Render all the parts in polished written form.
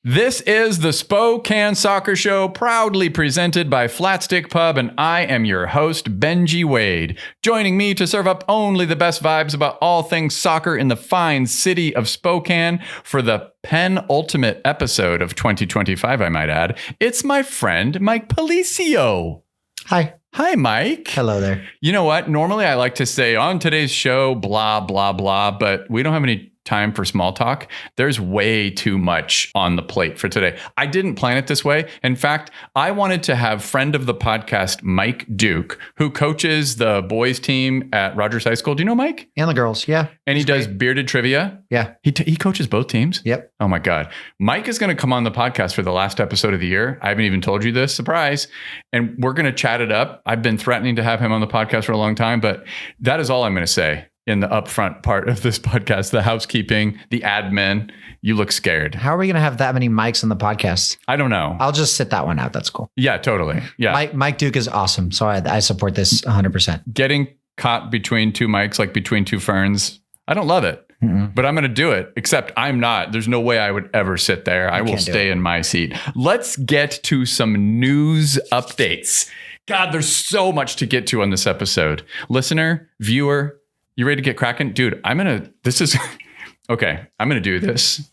This is the Spokane Soccer Show, proudly presented by Flatstick Pub, and I am your host, Benji Wade. Joining me to serve up only the best vibes about all things soccer in the fine city of Spokane for the penultimate episode of 2025, I might add, it's my friend, Mike Policio. Hi. Hi, Mike. Hello there. You know what? Normally I like to say on today's show, blah, blah, blah, but we don't have any time for small talk. There's way too much on the plate for today. I didn't plan it this way. In fact, I wanted to have friend of the podcast, Mike Duke, who coaches the boys team at Rogers High School. Do you know Mike? And the girls, yeah. And he does bearded trivia. Yeah. He coaches both teams. Yep. Oh my God. Mike is going to come on the podcast for the last episode of the year. I haven't even told you this. Surprise. And we're going to chat it up. I've been threatening to have him on the podcast for a long time, but that is all I'm going to say. In the upfront part of this podcast, the housekeeping, the admin, you look scared. How are we going to have that many mics on the podcast? I don't know. I'll just sit that one out. That's cool. Yeah, totally. Yeah. Mike Duke is awesome. So I support this 100%. Getting caught between two mics, like between two ferns, I don't love it. But I'm going to do it, except I'm not. There's no way I would ever sit there. I will stay in my seat. Let's get to some news updates. God, there's so much to get to on this episode. Listener, viewer, you ready to get cracking? Dude, I'm going to do this.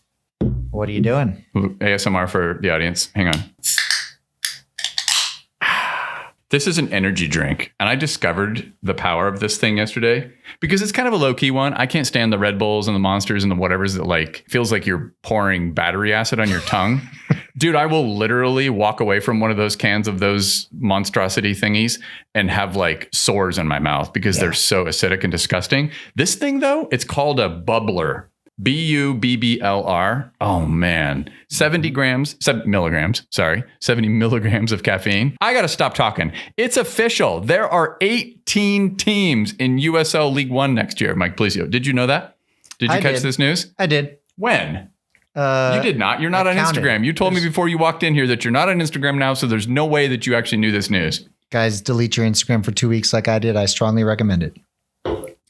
What are you doing? ASMR for the audience. Hang on. This is an energy drink. And I discovered the power of this thing yesterday because it's kind of a low key one. I can't stand the Red Bulls and the Monsters and the whatevers that like feels like you're pouring battery acid on your tongue. Dude, I will literally walk away from one of those cans of those monstrosity thingies and have like sores in my mouth because they're so acidic and disgusting. This thing, though, it's called a bubbler. BUBBLR. Oh, man. 70 milligrams of caffeine. I got to stop talking. It's official. There are 18 teams in USL League One next year, Mike Policio. Did you know that? Did you catch this news? I did. When? You did not. You're not on Instagram. You told me before you walked in here that you're not on Instagram now, so there's no way that you actually knew this news. Guys, delete your Instagram for 2 weeks like I did. I strongly recommend it.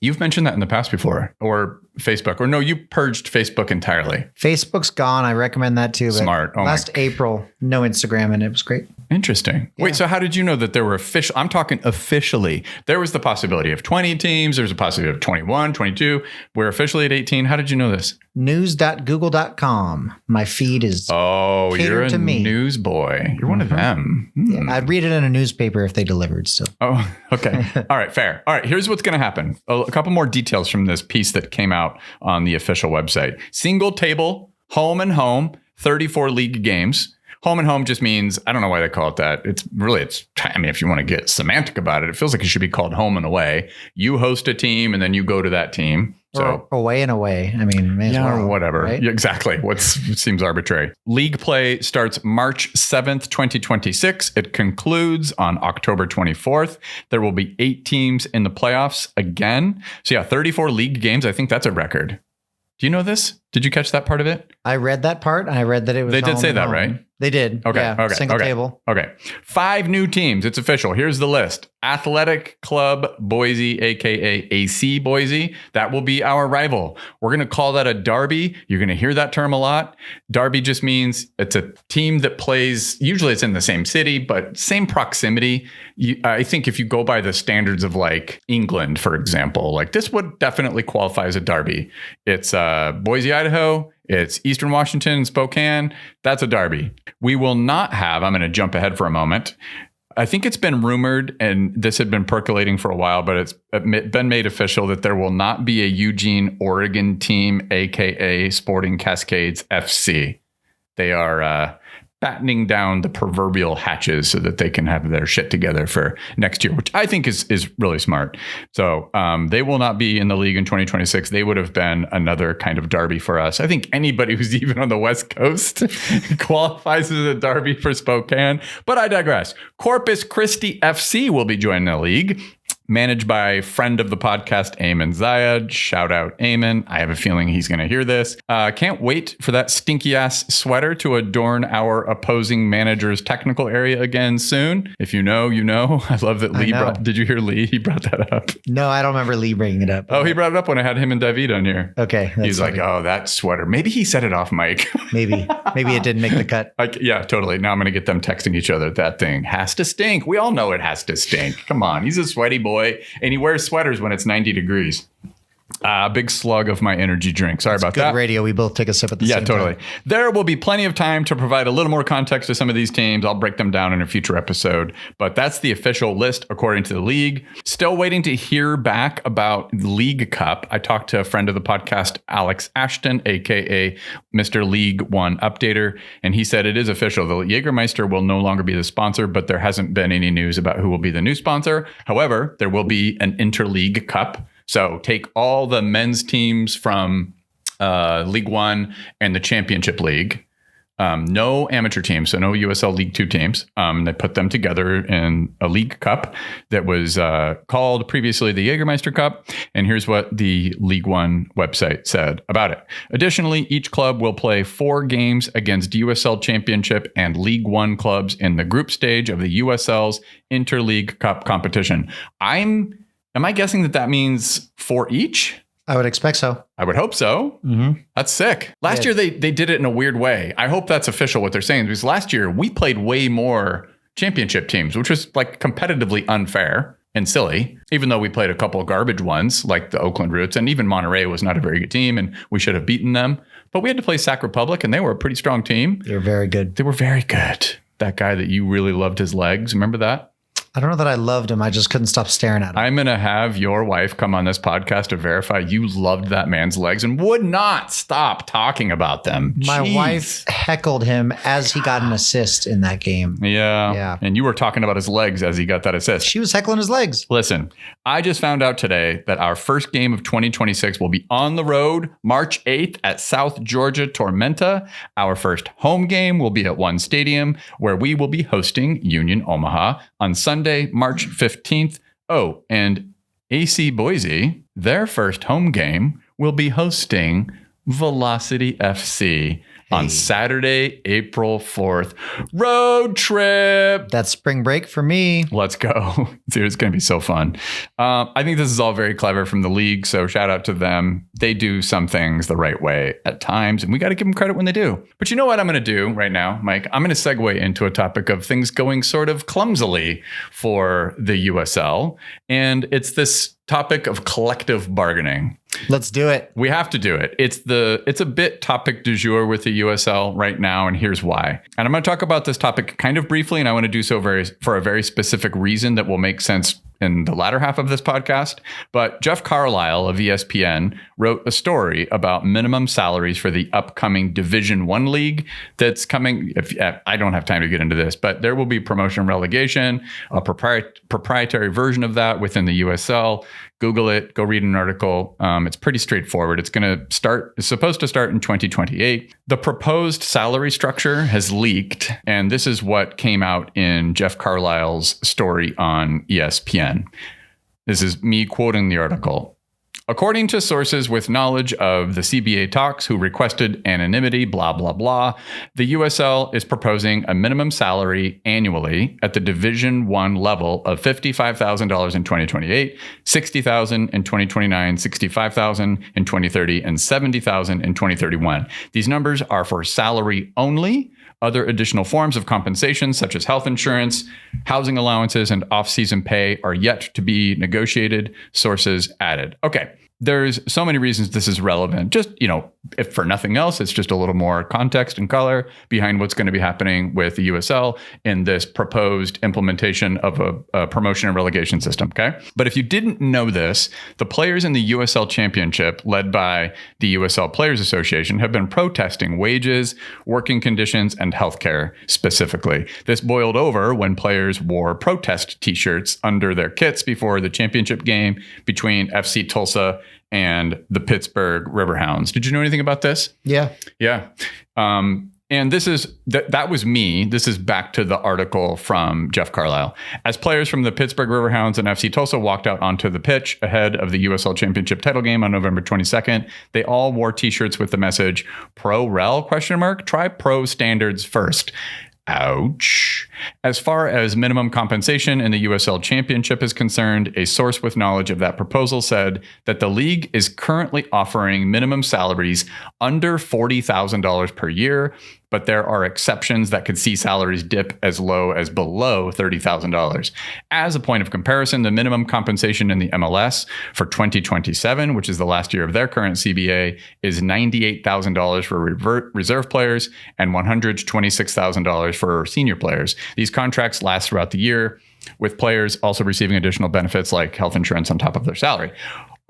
You've mentioned that in the past before, or Facebook, or no, you purged Facebook entirely. Facebook's gone. I recommend that too. Smart. Last April, no Instagram, and it was great. Interesting. Yeah. Wait, so how did you know that there were official? I'm talking officially. There was the possibility of 20 teams. There's a possibility of 21, 22. We're officially at 18. How did you know this? News.google.com. My feed is you're a news boy. You're one of them. Yeah, I'd read it in a newspaper if they delivered still. Oh, okay. All right, fair. All right, here's what's going to happen. A couple more details from this piece that came out on the official website. Single table, home and home, 34 league games. Home and home just means, I don't know why they call it that. If you want to get semantic about it, it feels like it should be called home and away. You host a team and then you go to that team. So or away and away. I mean, whatever. Right? Yeah, exactly. Seems arbitrary. League play starts March 7th, 2026. It concludes on October 24th. There will be 8 teams in the playoffs again. So 34 league games. I think that's a record. Do you know this? Did you catch that part of it? I read that part, and I read that it was. They did say that, right? They did. Okay. Yeah, single table. Okay. 5 new teams. It's official. Here's the list. Athletic Club Boise, aka AC Boise. That will be our rival. We're going to call that a derby. You're going to hear that term a lot. Derby just means it's a team that plays, usually it's in the same city, but same proximity. I think if you go by the standards of like England, for example, like this would definitely qualify as a derby. It's Boise, Idaho. It's Eastern Washington, Spokane. That's a derby. We will not have, I'm going to jump ahead for a moment. I think it's been rumored, and this had been percolating for a while, but it's been made official that there will not be a Eugene, Oregon team, aka Sporting Cascades FC. They are battening down the proverbial hatches so that they can have their shit together for next year, which I think is really smart. So they will not be in the league in 2026. They would have been another kind of derby for us. I think anybody who's even on the West Coast qualifies as a derby for Spokane, but I digress. Corpus Christi FC will be joining the league. managed by friend of the podcast, Eamon Zayed. Shout out, Eamon. I have a feeling he's going to hear this. Can't wait for that stinky ass sweater to adorn our opposing manager's technical area again soon. If you know, you know. I love that Lee did you hear Lee? He brought that up. No, I don't remember Lee bringing it up. Oh, he brought it up when I had him and David on here. Okay. He's like, oh, that sweater. Maybe he said it off mic. Maybe it didn't make the cut. Yeah, totally. Now I'm going to get them texting each other. That thing has to stink. We all know it has to stink. Come on. He's a sweaty boy and he wears sweaters when it's 90 degrees. Big slug of my energy drink. Sorry about that. Good radio. We both take a sip at the same time. Yeah, totally. There will be plenty of time to provide a little more context to some of these teams. I'll break them down in a future episode, but that's the official list according to the league. Still waiting to hear back about League Cup. I talked to a friend of the podcast, Alex Ashton, aka Mr. League One Updater, and he said it is official. The Jägermeister will no longer be the sponsor, but there hasn't been any news about who will be the new sponsor. However, there will be an Interleague Cup. So take all the men's teams from League One and the Championship League. No amateur teams, so no USL League Two teams. They put them together in a League Cup that was called previously the Jägermeister Cup. And here's what the League One website said about it. Additionally, each club will play 4 games against USL Championship and League One clubs in the group stage of the USL's Interleague Cup competition. Am I guessing that means 4 each? I would expect so. I would hope so. Mm-hmm. That's sick. Last year, they did it in a weird way. I hope that's official what they're saying, because last year we played way more championship teams, which was like competitively unfair and silly, even though we played a couple of garbage ones like the Oakland Roots, and even Monterey was not a very good team and we should have beaten them. But we had to play Sac Republic and they were a pretty strong team. They were very good. They were very good. That guy that you really loved his legs. Remember that? I don't know that I loved him. I just couldn't stop staring at him. I'm going to have your wife come on this podcast to verify you loved that man's legs and would not stop talking about them. My wife heckled him as he got an assist in that game. Yeah. And you were talking about his legs as he got that assist. She was heckling his legs. Listen, I just found out today that our first game of 2026 will be on the road March 8th at South Georgia Tormenta. Our first home game will be at One Stadium, where we will be hosting Union Omaha on Sunday, March 15th. Oh, and AC Boise, their first home game, will be hosting Velocity FC on Saturday, April 4th. Road trip. That's spring break for me. Let's go. Dude, it's going to be so fun. I think this is all very clever from the league, so shout out to them. They do some things the right way at times, and we got to give them credit when they do. But you know what I'm going to do right now, Mike? I'm going to segue into a topic of things going sort of clumsily for the USL, and it's this topic of collective bargaining. Let's do it. We have to do it. It's a bit topic du jour with the USL right now, and here's why. And I'm going to talk about this topic kind of briefly, and I want to do so for a very specific reason that will make sense in the latter half of this podcast. But Jeff Carlisle of ESPN wrote a story about minimum salaries for the upcoming Division I league that's coming. I don't have time to get into this, but there will be promotion and relegation, a proprietary version of that within the USL. Google it, go read an article. It's pretty straightforward. It's supposed to start in 2028. The proposed salary structure has leaked, and this is what came out in Jeff Carlisle's story on ESPN. This is me quoting the article. According to sources with knowledge of the CBA talks who requested anonymity, blah, blah, blah, the USL is proposing a minimum salary annually at the Division I level of $55,000 in 2028, $60,000 in 2029, $65,000 in 2030, and $70,000 in 2031. These numbers are for salary only. Other additional forms of compensation, such as health insurance, housing allowances, and off-season pay are yet to be negotiated, sources added. Okay, there's so many reasons this is relevant. Just, if for nothing else, it's just a little more context and color behind what's going to be happening with the USL in this proposed implementation of a promotion and relegation system, okay? But if you didn't know this, the players in the USL Championship, led by the USL Players Association, have been protesting wages, working conditions, and healthcare specifically. This boiled over when players wore protest t-shirts under their kits before the championship game between FC Tulsa and the Pittsburgh Riverhounds. Did you know anything about this? Yeah. Yeah. And that was me. This is back to the article from Jeff Carlisle. As players from the Pittsburgh Riverhounds and FC Tulsa walked out onto the pitch ahead of the USL Championship title game on November 22nd, they all wore t-shirts with the message "Pro Rel?" ? Try pro standards first. Ouch. As far as minimum compensation in the USL Championship is concerned, a source with knowledge of that proposal said that the league is currently offering minimum salaries under $40,000 per year, but there are exceptions that could see salaries dip as low as below $30,000. As a point of comparison, the minimum compensation in the MLS for 2027, which is the last year of their current CBA, is $98,000 for reserve players and $126,000 for senior players. These contracts last throughout the year, with players also receiving additional benefits like health insurance on top of their salary.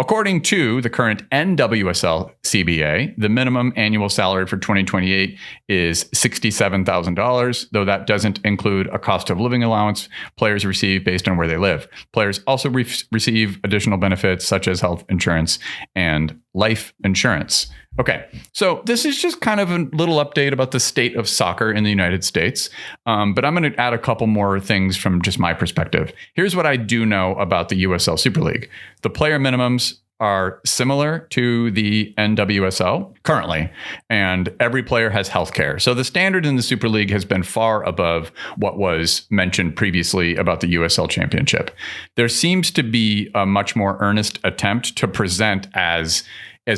According to the current NWSL CBA, the minimum annual salary for 2028 is $67,000, though that doesn't include a cost of living allowance players receive based on where they live. Players also receive additional benefits such as health insurance and life insurance. Okay, so this is just kind of a little update about the state of soccer in the United States, but I'm going to add a couple more things from just my perspective. Here's what I do know about the USL Super League. The player minimums are similar to the NWSL currently, and every player has health care. So the standard in the Super League has been far above what was mentioned previously about the USL Championship. There seems to be a much more earnest attempt to present as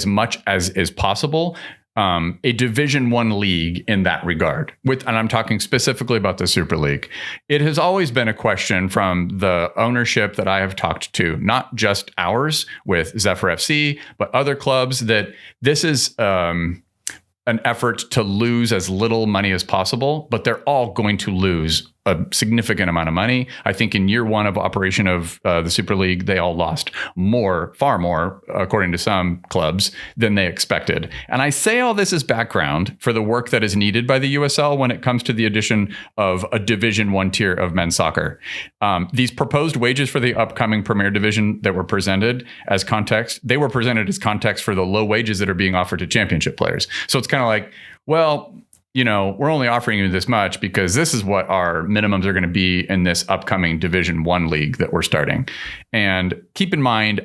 much as is possible a Division I league in that regard. And I'm talking specifically about the Super League. It has always been a question from the ownership that I have talked to, not just ours with Zephyr FC, but other clubs, that this is an effort to lose as little money as possible, but they're all going to lose a significant amount of money. I think in year one of operation of the Super League, they all lost far more, according to some clubs, than they expected. And I say all this as background for the work that is needed by the USL when it comes to the addition of a Division I tier of men's soccer. These proposed wages for the upcoming Premier Division that were presented as context, they were presented as context for the low wages that are being offered to championship players. So it's kind of like, well, we're only offering you this much because this is what our minimums are going to be in this upcoming Division I league that we're starting. And keep in mind,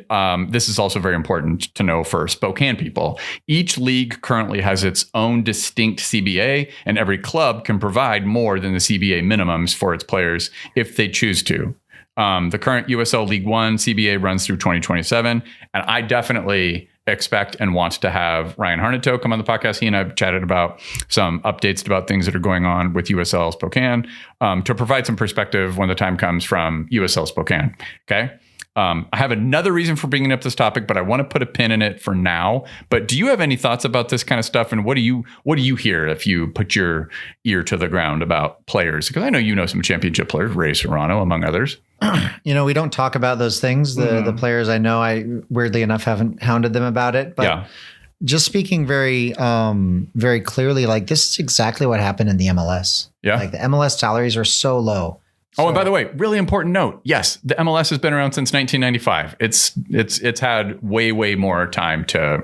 this is also very important to know for Spokane people. Each league currently has its own distinct CBA, and every club can provide more than the CBA minimums for its players if they choose to. The current USL League One CBA runs through 2027, and I definitely expect and want to have Ryan Harnato come on the podcast. He and I have chatted about some updates about things that are going on with USL Spokane to provide some perspective when the time comes from USL Spokane. Okay. I have another reason for bringing up this topic, but I want to put a pin in it for now. But do you have any thoughts about this kind of stuff? And what do you hear if you put your ear to the ground about players? Because I know you know some championship players, Ray Serrano, among others. We don't talk about those things. The players I know, I weirdly enough haven't hounded them about it. But yeah. Just speaking very clearly, like this is exactly what happened in the MLS. Yeah. Like the MLS salaries are so low. Oh, and by the way, really important note. Yes, the MLS has been around since 1995. It's had way more time to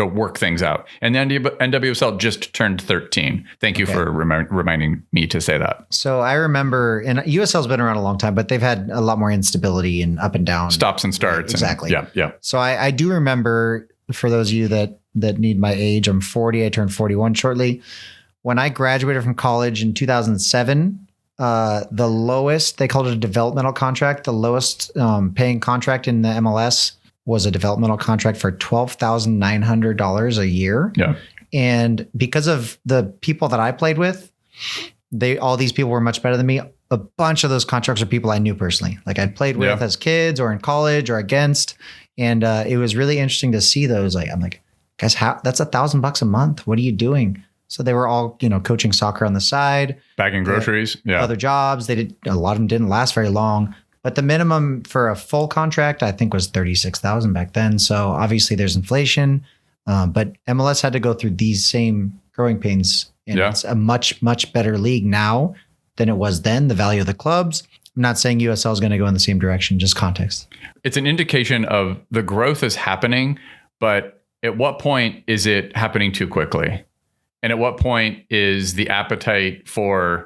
work things out. And the NWSL just turned 13. Thank you for reminding me to say that. So I remember, and USL's been around a long time, but they've had a lot more instability and up and down. Stops and starts. Exactly. Yeah. So I do remember, for those of you that need my age, I'm 40. I turned 41 shortly. When I graduated from college in 2007, the lowest, they called it a developmental contract. The lowest paying contract in the MLS was a developmental contract for $12,900 a year. Yeah. And because of the people that I played with, all these people were much better than me. A bunch of those contracts are people I knew personally, like I'd played with as kids or in college or against. And it was really interesting to see those. I'm like, guys, that's $1,000 a month. What are you doing? So they were all, coaching soccer on the side, bagging groceries, other jobs. A lot of them didn't last very long, but the minimum for a full contract, I think, was $36,000 back then. So obviously there's inflation, but MLS had to go through these same growing pains, and it's a much better league now than it was then. The value of the clubs. I'm not saying USL is going to go in the same direction, just context. It's an indication of the growth is happening, but at what point is it happening too quickly? And at what point is the appetite from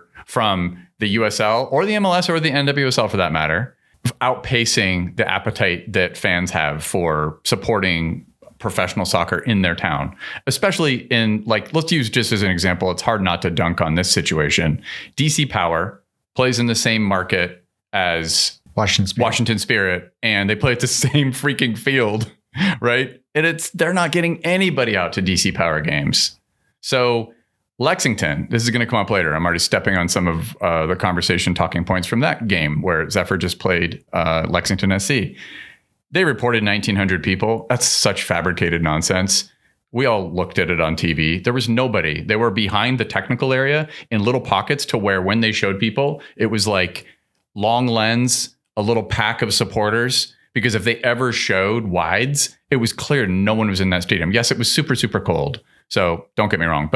the USL or the MLS or the NWSL for that matter outpacing the appetite that fans have for supporting professional soccer in their town, especially in, like, let's use just as an example, it's hard not to dunk on this situation. DC Power plays in the same market as Washington Spirit, and they play at the same freaking field, right? And they're not getting anybody out to DC Power games. So Lexington, this is going to come up later. I'm already stepping on some of the conversation talking points from that game where Zephyr just played Lexington SC. They reported 1,900 people. That's such fabricated nonsense. We all looked at it on TV. There was nobody. They were behind the technical area in little pockets to where when they showed people, it was like long lens, a little pack of supporters. Because if they ever showed wides, it was clear no one was in that stadium. Yes, it was super, super cold. So don't get me wrong.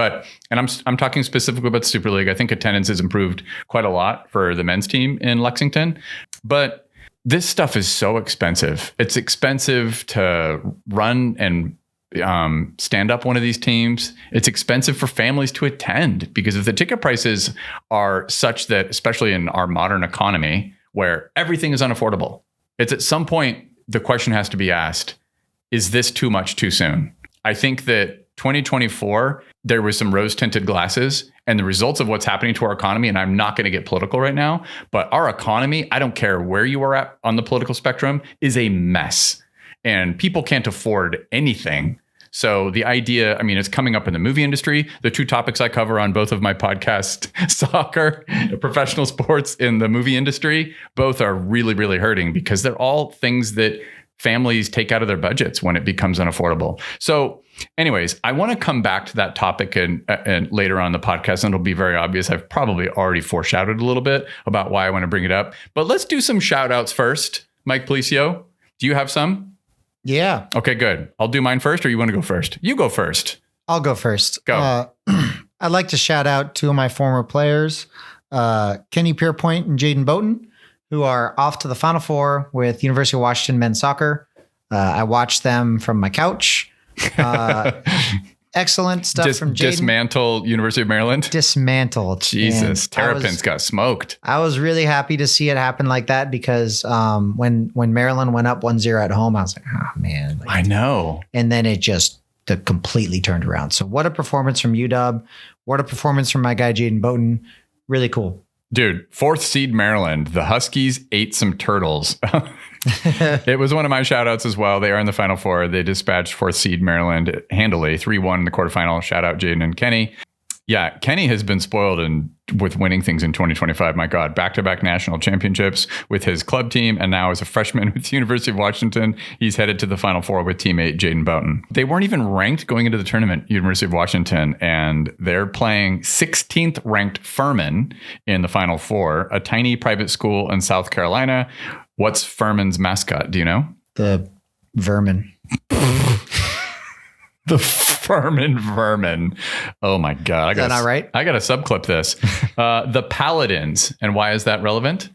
And I'm talking specifically about the Super League. I think attendance has improved quite a lot for the men's team in Lexington. But this stuff is so expensive. It's expensive to run and stand up one of these teams. It's expensive for families to attend because if the ticket prices are such that, especially in our modern economy, where everything is unaffordable, it's at some point the question has to be asked, is this too much too soon? I think that 2024, there was some rose-tinted glasses and the results of what's happening to our economy, and I'm not going to get political right now, but our economy, I don't care where you are at on the political spectrum, is a mess. And people can't afford anything. So the idea, I mean, it's coming up in the movie industry. The two topics I cover on both of my podcasts, soccer, professional sports in the movie industry, both are really, really hurting because they're all things that families take out of their budgets when it becomes unaffordable. So anyways, I want to come back to that topic and later on in the podcast, and it'll be very obvious. I've probably already foreshadowed a little bit about why I want to bring it up, but let's do some shout outs first. Mike Policio, do you have some? Yeah. Okay, good. I'll do mine first, or you want to go first? You go first. I'll go first. Go. I'd like to shout out two of my former players, Kenny Pierpoint and Jaden Boughton, who are off to the Final Four with University of Washington men's soccer. I watched them from my couch. Excellent stuff from Jaden. Dismantle University of Maryland. Dismantled. Jesus, Terrapins got smoked. I was really happy to see it happen like that because when Maryland went up 1-0 at home, I was like, oh man. I know. And then it just completely turned around. So what a performance from UW. What a performance from my guy, Jaden Boughton. Really cool. Dude, 4th seed Maryland. The Huskies ate some turtles. It was one of my shout outs as well. They are in the Final Four. They dispatched 4th seed Maryland handily, 3-1 in the quarterfinal. Shout out Jaden and Kenny. Yeah, Kenny has been spoiled with winning things in 2025. My God, back-to-back national championships with his club team. And now as a freshman with the University of Washington, he's headed to the Final Four with teammate Jaden Boughton. They weren't even ranked going into the tournament, University of Washington, and they're playing 16th ranked Furman in the Final Four, a tiny private school in South Carolina. What's Furman's mascot? Do you know? The vermin. The Furman vermin. Oh my God. Is that not right? I got to subclip this. The Paladins. And why is that relevant?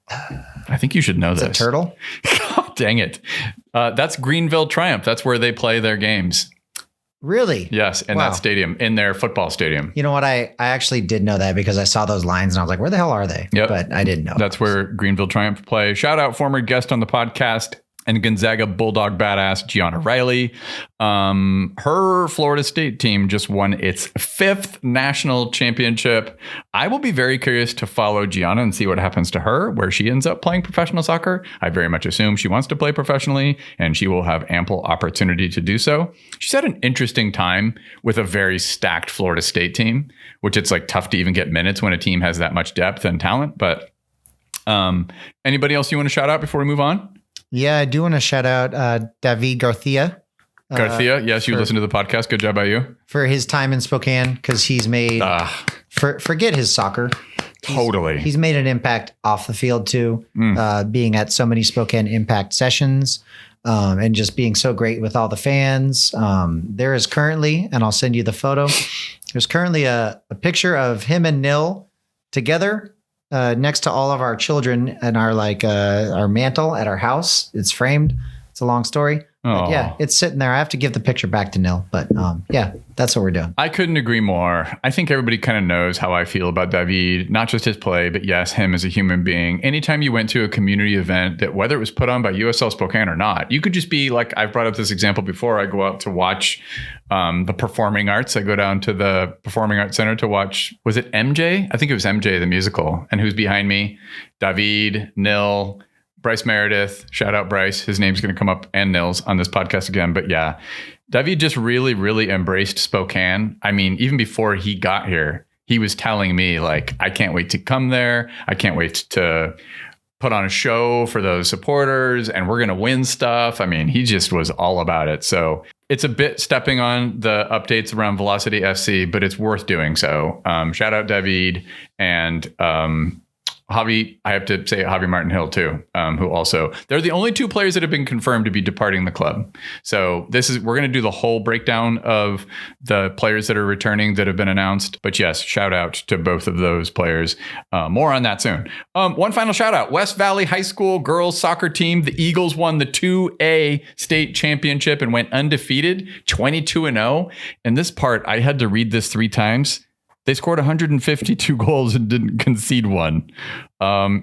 I think you should know this. It's a turtle? God dang it. That's Greenville Triumph. That's where they play their games. Really? Yes. In that stadium, in their football stadium. You know what? I actually did know that because I saw those lines and I was like, where the hell are they? Yep. But I didn't know. That's where Greenville Triumph play. Shout out former guest on the podcast and Gonzaga Bulldog badass Gianna Riley. Her Florida State team just won its 5th national championship. I will be very curious to follow Gianna and see what happens to her, where she ends up playing professional soccer. I very much assume she wants to play professionally, and she will have ample opportunity to do so. She's had an interesting time with a very stacked Florida State team, which it's like tough to even get minutes when a team has that much depth and talent. But anybody else you want to shout out before we move on? Yeah, I do want to shout out David Garcia. Yes, you listen to the podcast. Good job by you. For his time in Spokane, because he's made, forget his soccer. Totally. He's made an impact off the field too, being at so many Spokane Impact sessions and just being so great with all the fans. There is currently, and I'll send you the photo, there's currently a picture of him and Nil together next to all of our children and our mantle at our house. It's framed. It's a long story. But Oh. yeah, it's sitting there. I have to give the picture back to Nil, but yeah, that's what we're doing. I couldn't agree more. I think everybody kind of knows how I feel about David, not just his play, but yes, him as a human being. Anytime you went to a community event that whether it was put on by USL Spokane or not, you could just be like, I've brought up this example before. I go out to watch the performing arts. I go down to the Performing Arts Center to watch, was it MJ? I think it was MJ, the musical. And who's behind me? David, Nil, Bryce Meredith. Shout out Bryce. His name's going to come up, and Nils on this podcast again. But yeah, David just really, really embraced Spokane. I mean, even before he got here, he was telling me like, I can't wait to come there. I can't wait to put on a show for those supporters, and we're going to win stuff. I mean, he just was all about it. So it's a bit stepping on the updates around Velocity FC, but it's worth doing so. Shout out David and Javi. I have to say Javi Martin Hill too, who also, they're the only two players that have been confirmed to be departing the club. So we're going to do the whole breakdown of the players that are returning that have been announced. But yes, shout out to both of those players. More on that soon. One final shout out, West Valley High School girls soccer team. The Eagles won the 2A state championship and went undefeated, 22-0. And this part, I had to read this 3 times. They scored 152 goals and didn't concede one.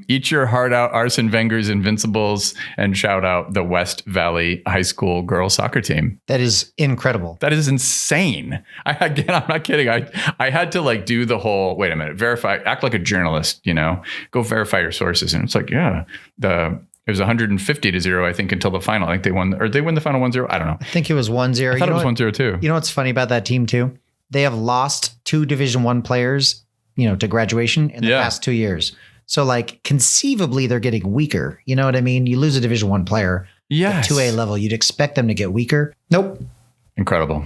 Eat your heart out, Arsene Wenger's Invincibles, and shout out the West Valley High School girls soccer team. That is incredible. That is insane. I'm not kidding. I had to like do the whole, wait a minute, verify, act like a journalist, go verify your sources. And it's like, yeah, it was 150-0, I think, until the final. I think they won the final 1-0. I don't know. I think it was 1-0. I thought it was 1-0 too. You know what's funny about that team too? They have lost 2 Division I players, to graduation in the past 2 years. So like conceivably they're getting weaker. You know what I mean? You lose a Division I player at 2A level, you'd expect them to get weaker. Nope. Incredible.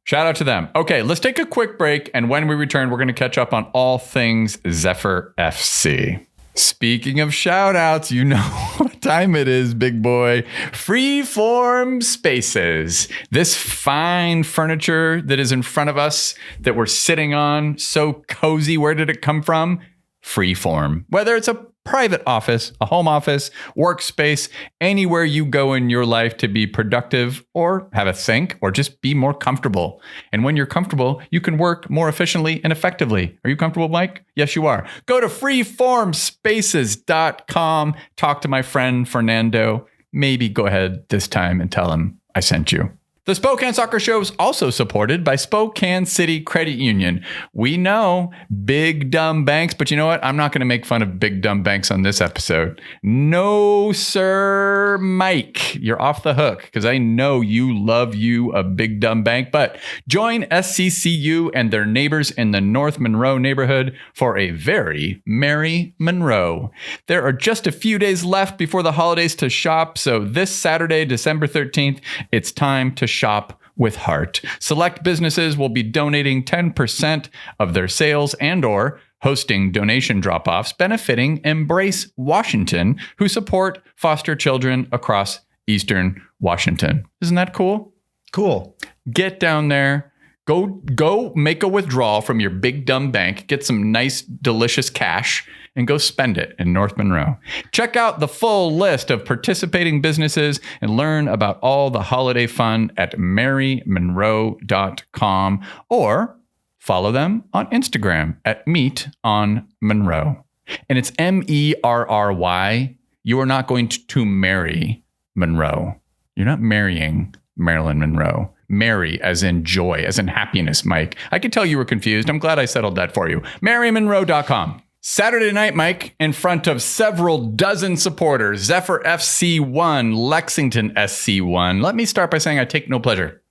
Shout out to them. Okay, let's take a quick break. And when we return, we're going to catch up on all things Zephyr FC. Speaking of shout outs, you know what time it is, big boy. Freeform Spaces. This fine furniture that is in front of us that we're sitting on, so cozy. Where did it come from? Freeform. Whether it's a private office, a home office, workspace, anywhere you go in your life to be productive or have a think or just be more comfortable. And when you're comfortable, you can work more efficiently and effectively. Are you comfortable, Mike? Yes, you are. Go to freeformspaces.com. Talk to my friend Fernando. Maybe go ahead this time and tell him I sent you. The Spokane Soccer Show is also supported by Spokane City Credit Union. We know big dumb banks, but you know what? I'm not going to make fun of big dumb banks on this episode. No, sir, Mike. You're off the hook because I know you love you a big dumb bank. But join SCCU and their neighbors in the North Monroe neighborhood for a very merry Monroe. There are just a few days left before the holidays to shop. So this Saturday, December 13th, it's time to shop with heart. Select businesses will be donating 10% of their sales and or hosting donation drop-offs benefiting Embrace Washington, who support foster children across Eastern Washington. Isn't that cool? Cool. Get down there. Go make a withdrawal from your big dumb bank. Get some nice, delicious cash and go spend it in North Monroe. Check out the full list of participating businesses and learn about all the holiday fun at marymonroe.com or follow them on Instagram at Meet on Monroe. And it's MERRY. You are not going to marry Monroe. You're not marrying Marilyn Monroe. Merry as in joy, as in happiness, Mike. I could tell you were confused. I'm glad I settled that for you. marymonroe.com. Saturday night, Mike, in front of several dozen supporters, Zephyr FC 1, Lexington SC 1. Let me start by saying I take no pleasure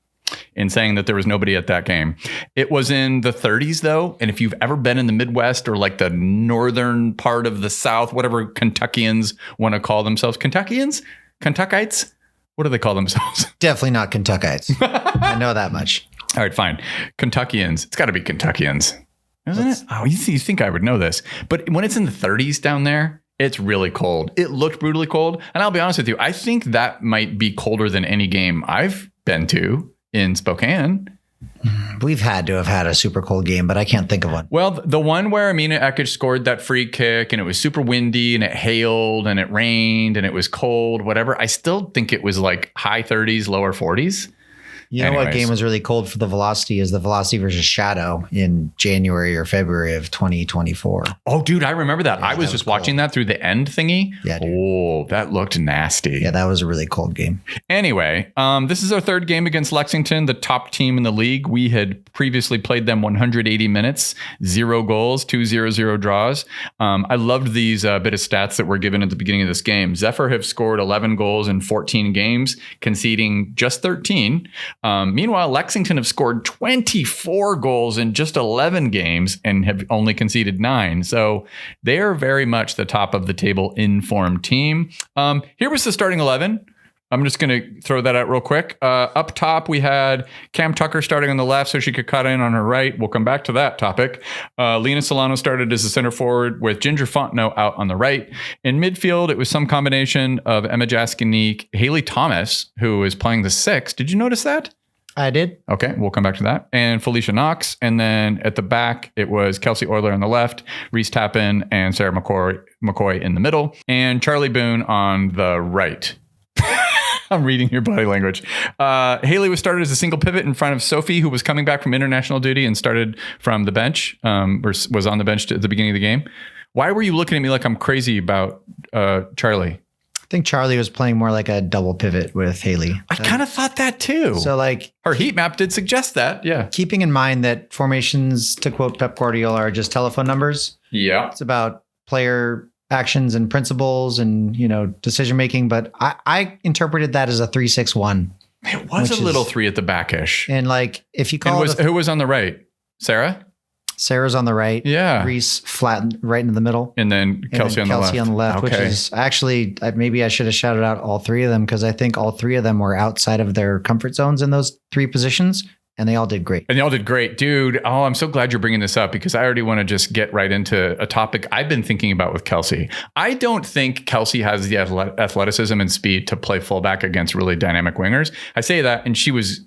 in saying that there was nobody at that game. It was in the 30s, though, and if you've ever been in the Midwest or like the northern part of the South, whatever Kentuckians want to call themselves, Kentuckians? Kentuckites? What do they call themselves? Definitely not Kentuckites. I know that much. All right, fine. Kentuckians. It's got to be Kentuckians. Isn't it? Oh, you think I would know this. But when it's in the 30s down there, it's really cold. It looked brutally cold. And I'll be honest with you, I think that might be colder than any game I've been to in Spokane. We've had to have had a super cold game, but I can't think of one. Well, the one where Amina Ekic scored that free kick and it was super windy and it hailed and it rained and it was cold, whatever. I still think it was like high 30s, lower 40s. You know what game was really cold for the Velocity is the Velocity versus Shadow in January or February of 2024. Oh, dude, I remember that. Yeah, I was that just was watching that through the end thingy. Yeah, dude. Oh, that looked nasty. Yeah, that was a really cold game. Anyway, this is our third game against Lexington, the top team in the league. We had previously played them 180 minutes, 0 goals, 2 0-0 draws. I loved these bit of stats that were given at the beginning of this game. Zephyr have scored 11 goals in 14 games, conceding just 13. Meanwhile, Lexington have scored 24 goals in just 11 games and have only conceded 9. So they are very much the top of the table informed team. Here was the starting 11. I'm just going to throw that out real quick. Up top, we had Cam Tucker starting on the left so she could cut in on her right. We'll come back to that topic. Lena Solano started as a center forward with Ginger Fontenot out on the right. In midfield, it was some combination of Emma Jaskinique, Haley Thomas, who is playing the 6. Did you notice that? I did. Okay, we'll come back to that. And Felicia Knox. And then at the back, it was Kelsey Euler on the left, Reese Tappan, and Sarah McCoy in the middle, and Charlie Boone on the right. I'm reading your body language. Haley was started as a single pivot in front of Sophie, who was coming back from international duty and started from the bench, or was on the bench at the beginning of the game. Why were you looking at me like I'm crazy about Charlie? I think Charlie was playing more like a double pivot with Haley. I kind of thought that too. So like her heat map did suggest that. Yeah. Keeping in mind that formations, to quote Pep Guardiola, are just telephone numbers. Yeah. It's about player actions and principles and, decision making. But I interpreted that as a 3-6-1. It was a little 3 at the back-ish. And like, if you call who was on the right? Sarah's on the right. Yeah. Reese flat right in the middle. And then Kelsey on the left. Okay. Which is actually, maybe I should have shouted out all 3 of them because I think all 3 of them were outside of their comfort zones in those 3 positions. And they all did great. Dude. Oh, I'm so glad you're bringing this up because I already want to just get right into a topic I've been thinking about with Kelsey. I don't think Kelsey has the athleticism and speed to play fullback against really dynamic wingers. I say that, and she was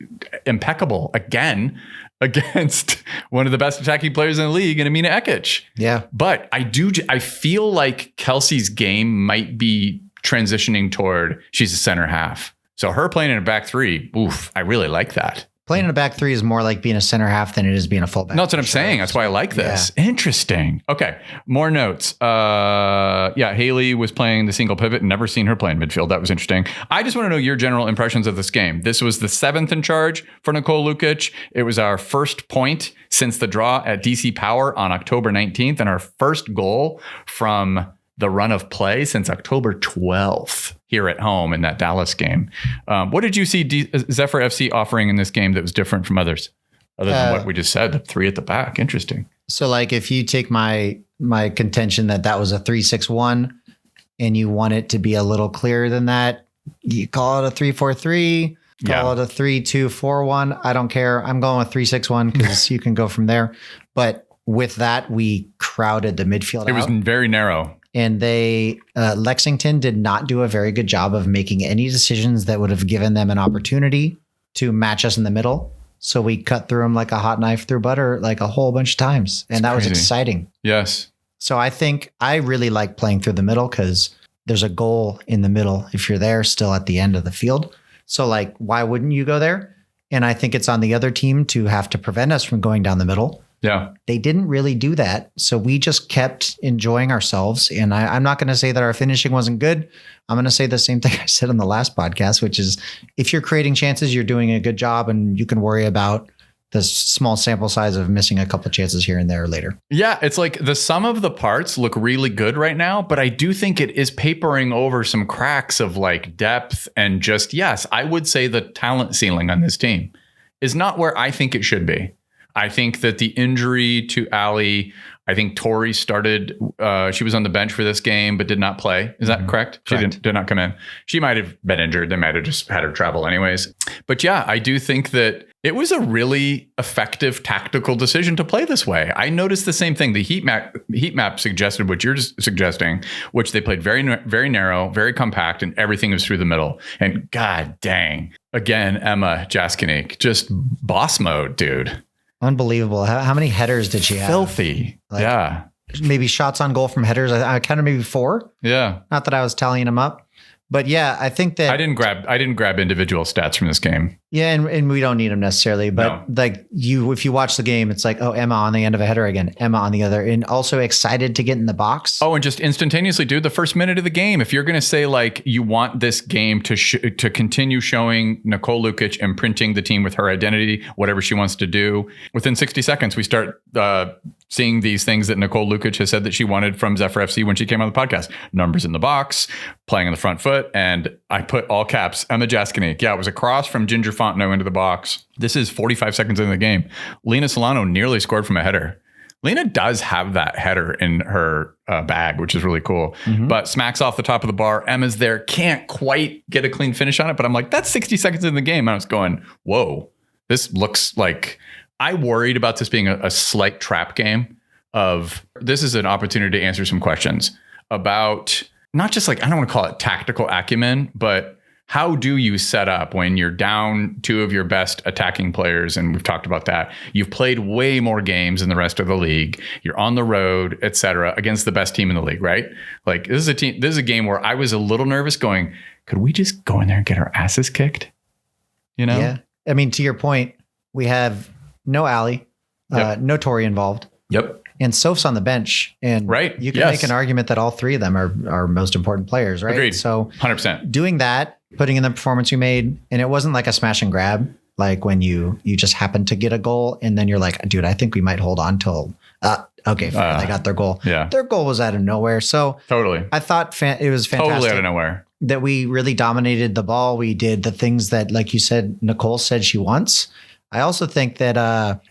impeccable again against one of the best attacking players in the league in Amina Ekic. Yeah. But I feel like Kelsey's game might be transitioning toward she's a center half. So her playing in a back 3, oof, I really like that. Playing in a back 3 is more like being a center half than it is being a fullback. No, that's what I'm saying. That's why I like this. Yeah. Interesting. Okay. More notes. Haley was playing the single pivot. Never seen her play in midfield. That was interesting. I just want to know your general impressions of this game. This was the 7th in charge for Nicole Lukic. It was our first point since the draw at DC Power on October 19th and our first goal from the run of play since October 12th here at home in that Dallas game. What did you see Zephyr FC offering in this game that was different from others? Other than what we just said, the 3 at the back. Interesting. So like if you take my contention that was a 3-6-1 and you want it to be a little clearer than that, you call it a 3-4-3, call it a 3-2-4-1. I don't care. I'm going with 3-6-1 because you can go from there. But with that, we crowded the midfield out. It was very narrow. And Lexington did not do a very good job of making any decisions that would have given them an opportunity to match us in the middle. So we cut through them like a hot knife through butter, like a whole bunch of times. And that was exciting. Yes. So I think I really like playing through the middle because there's a goal in the middle if you're there still at the end of the field. So like, why wouldn't you go there? And I think it's on the other team to have to prevent us from going down the middle. Yeah. They didn't really do that. So we just kept enjoying ourselves. And I'm not going to say that our finishing wasn't good. I'm going to say the same thing I said on the last podcast, which is if you're creating chances, you're doing a good job and you can worry about the small sample size of missing a couple of chances here and there later. Yeah. It's like the sum of the parts look really good right now, but I do think it is papering over some cracks of like depth and just, yes, I would say the talent ceiling on this team is not where I think it should be. I think that the injury to Allie, I think Tori started, she was on the bench for this game, but did not play. Is that correct? She did not come in. She might have been injured. They might have just had her travel anyways. But yeah, I do think that it was a really effective tactical decision to play this way. I noticed the same thing. The heat map suggested what you're suggesting, which they played very, very narrow, very compact, and everything was through the middle. And god dang, Again, Emma Jaskinik, just boss mode, dude. Unbelievable. How many headers did she have? Filthy. Yeah. Maybe shots on goal from headers. I counted maybe 4. Yeah. Not that I was tallying them up. But yeah, I think that I didn't grab individual stats from this game. Yeah, and we don't need them necessarily, but like if you watch the game, it's like, oh, Emma on the end of a header again, Emma on the other, and also excited to get in the box. Oh, and just instantaneously, dude, the first minute of the game. If you're going to say like you want this game to continue showing Nicole Lukic imprinting the team with her identity, whatever she wants to do, within 60 seconds, we start seeing these things that Nicole Lukic has said that she wanted from Zephyr FC when she came on the podcast. Numbers in the box, playing on the front foot, and I put all caps, Emma Jaskinik. Yeah, it was a cross from Ginger Fontenot into the box. This is 45 seconds into the game. Lena Solano nearly scored from a header. Lena does have that header in her bag, which is really cool, but smacks off the top of the bar. Emma's there, can't quite get a clean finish on it, but I'm like, that's 60 seconds in the game. I was going, whoa, this looks like... I worried about this being a slight trap game of this is an opportunity to answer some questions about not just like, I don't want to call it tactical acumen, but how do you set up when you're down 2 of your best attacking players? And we've talked about that. You've played way more games than the rest of the league. You're on the road, et cetera, against the best team in the league, right? Like this is a game where I was a little nervous going, could we just go in there and get our asses kicked? You know? Yeah. I mean, to your point, we have no Ali, no Tori involved. Yep. And Soph's on the bench. And you can make an argument that all 3 of them are most important players, right? Agreed. So 100%. Doing that, putting in the performance you made, and it wasn't like a smash and grab, like when you just happened to get a goal and then you're like, dude, I think we might hold on till okay, fine, they got their goal. Yeah. Their goal was out of nowhere. So totally. I thought it was fantastic. Totally out of nowhere. That we really dominated the ball. We did the things that, like you said, Nicole said she wants. I also think that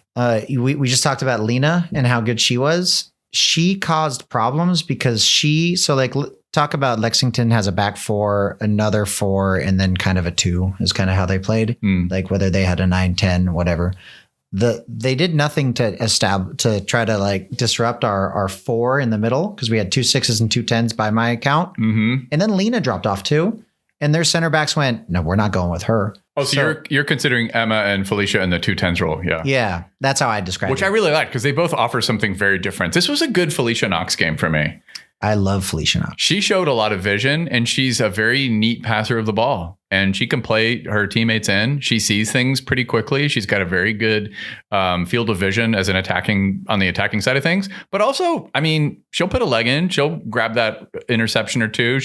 we just talked about Lena and how good she was. She caused problems because talk about Lexington has a back 4, another 4, and then kind of a 2 is kind of how they played. Like whether they had a 9-10, whatever. They did nothing to try to like disrupt our 4 in the middle because we had 2 6s and 2 10s by my account. And then Lena dropped off too. And their center backs went, no, we're not going with her. Oh, so you're considering Emma and Felicia in the 2-10s role. Yeah. Yeah. That's how I describe it. Which I really like because they both offer something very different. This was a good Felicia Knox game for me. I love Felicia Knox. She showed a lot of vision and she's a very neat passer of the ball and she can play her teammates in. She sees things pretty quickly. She's got a very good field of vision as on the attacking side of things. But also, I mean, she'll put a leg in. She'll grab that interception or 2.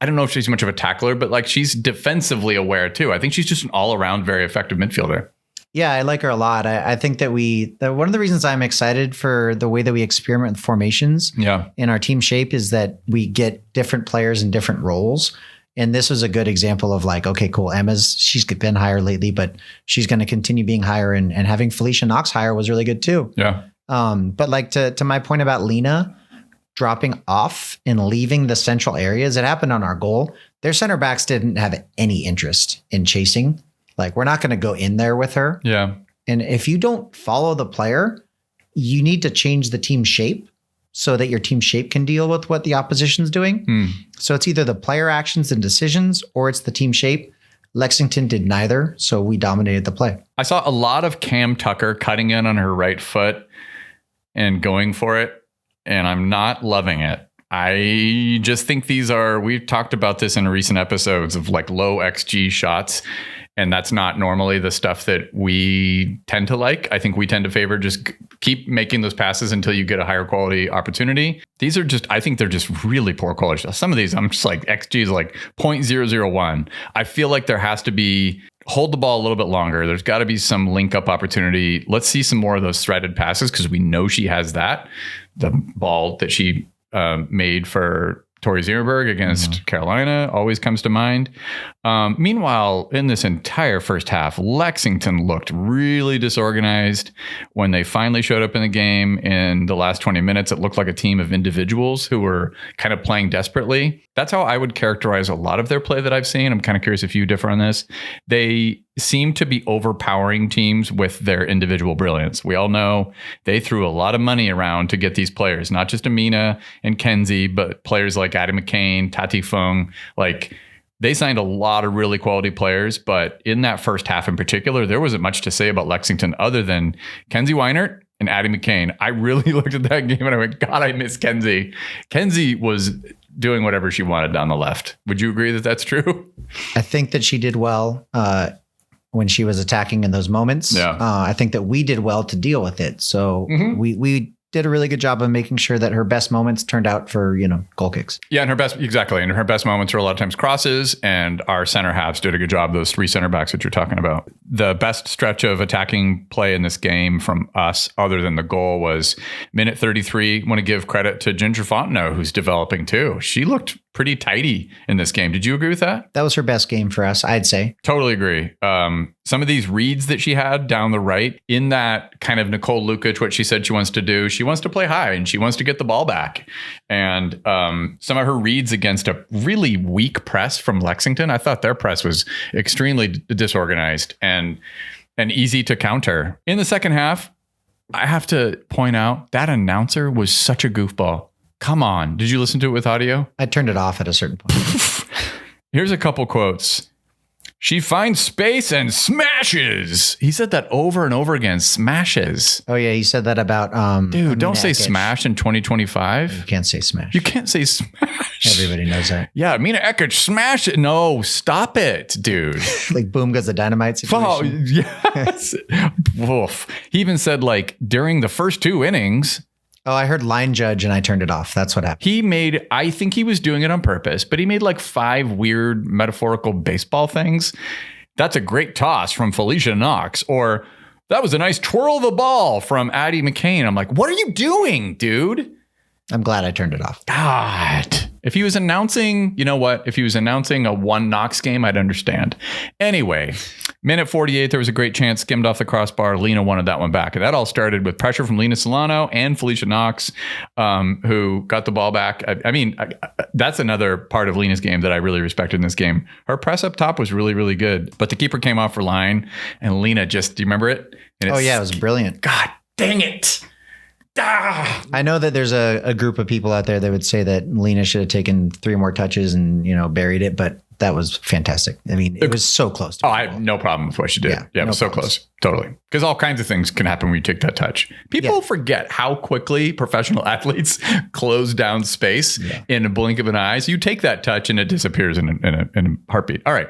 I don't know if she's much of a tackler, but like she's defensively aware too. I think she's just an all around very effective midfielder. Yeah, I like her a lot. I think that one of the reasons I'm excited for the way that we experiment with formations in our team shape is that we get different players in different roles. And this was a good example of like, okay, cool. She's been higher lately, but she's going to continue being higher and having Felicia Knox higher was really good too. Yeah. But like to my point about Lena dropping off and leaving the central areas, it happened on our goal. Their center backs didn't have any interest in chasing. Like, we're not going to go in there with her. Yeah. And if you don't follow the player, you need to change the team shape so that your team shape can deal with what the opposition's doing. So it's either the player actions and decisions or it's the team shape. Lexington did neither, so we dominated the play. I saw a lot of Cam Tucker cutting in on her right foot and going for it, and I'm not loving it. I just think we've talked about this in recent episodes of like low XG shots. And that's not normally the stuff that we tend to like. I think we tend to favor just keep making those passes until you get a higher quality opportunity. I think they're just really poor quality stuff. Some of these, I'm just like, XG is like 0.001. I feel like there has to be, hold the ball a little bit longer. There's got to be some link up opportunity. Let's see some more of those threaded passes because we know she has that. The ball that she made for Tori Zierberg against Carolina always comes to mind. Meanwhile, in this entire first half, Lexington looked really disorganized. When they finally showed up in the game in the last 20 minutes, it looked like a team of individuals who were kind of playing desperately. That's how I would characterize a lot of their play that I've seen. I'm kind of curious if you differ on this. They seem to be overpowering teams with their individual brilliance. We all know they threw a lot of money around to get these players, not just Amina and Kenzie, but players like Addie McCain, Tati Fung. Like, They signed a lot of really quality players, but in that first half in particular, there wasn't much to say about Lexington other than Kenzie Weinert and Addie McCain. I really looked at that game and I went, God, I miss Kenzie. Kenzie was doing whatever she wanted down the left. Would you agree that that's true? I think that she did well when she was attacking in those moments. Yeah. I think that we did well to deal with it. So we did a really good job of making sure that her best moments turned out for, goal kicks. Yeah, and her best moments are a lot of times crosses, and our center halves did a good job, those three center backs that you're talking about. The best stretch of attacking play in this game from us, other than the goal, was minute 33. Want to give credit to Ginger Fontenot, who's developing too. She looked pretty tidy in this game. Did you agree with that? That was her best game for us, I'd say. Totally agree. Some of these reads that she had down the right, in that kind of Nicole Lukic, what she said she wants to do, she wants to play high and she wants to get the ball back. And some of her reads against a really weak press from Lexington, I thought their press was extremely disorganized and easy to counter. In the second half, I have to point out that announcer was such a goofball. Come on. Did you listen to it with audio? I turned it off at a certain point. Here's a couple quotes. She finds space and smashes. He said that over and over again. Smashes. Oh, yeah. He said that about... Dude, don't say Ekic. Smash in 2025. You can't say smash. You can't say smash. Everybody knows that. Yeah, Mina Ekic, smash it. No, stop it, dude. Like boom goes the dynamite situation. Oh, yes. Woof. He even said, like, during the first two innings... Oh, I heard line judge and I turned it off. That's what happened. I think he was doing it on purpose, but he made like 5 weird metaphorical baseball things. That's a great toss from Felicia Knox, or that was a nice twirl of the ball from Addie McCain. I'm like, what are you doing, dude? I'm glad I turned it off. God. If he was announcing, you know what? If he was announcing a one Knox game, I'd understand. Anyway, minute 48, there was a great chance, skimmed off the crossbar. Lena wanted that one back. And that all started with pressure from Lena Solano and Felicia Knox, who got the ball back. I mean, that's another part of Lena's game that I really respected in this game. Her press up top was really, really good. But the keeper came off her line, and Lena just, do you remember it? And Oh, yeah, it was brilliant. God dang it. Ah. I know that there's a group of people out there that would say that Lena should have taken 3 more touches and, buried it, but that was fantastic. I mean, it was so close to I have no problem with what she did. Yeah, it was so close. Totally. Because all kinds of things can happen when you take that touch. People forget how quickly professional athletes close down space in a blink of an eye. So you take that touch and it disappears in a heartbeat. All right.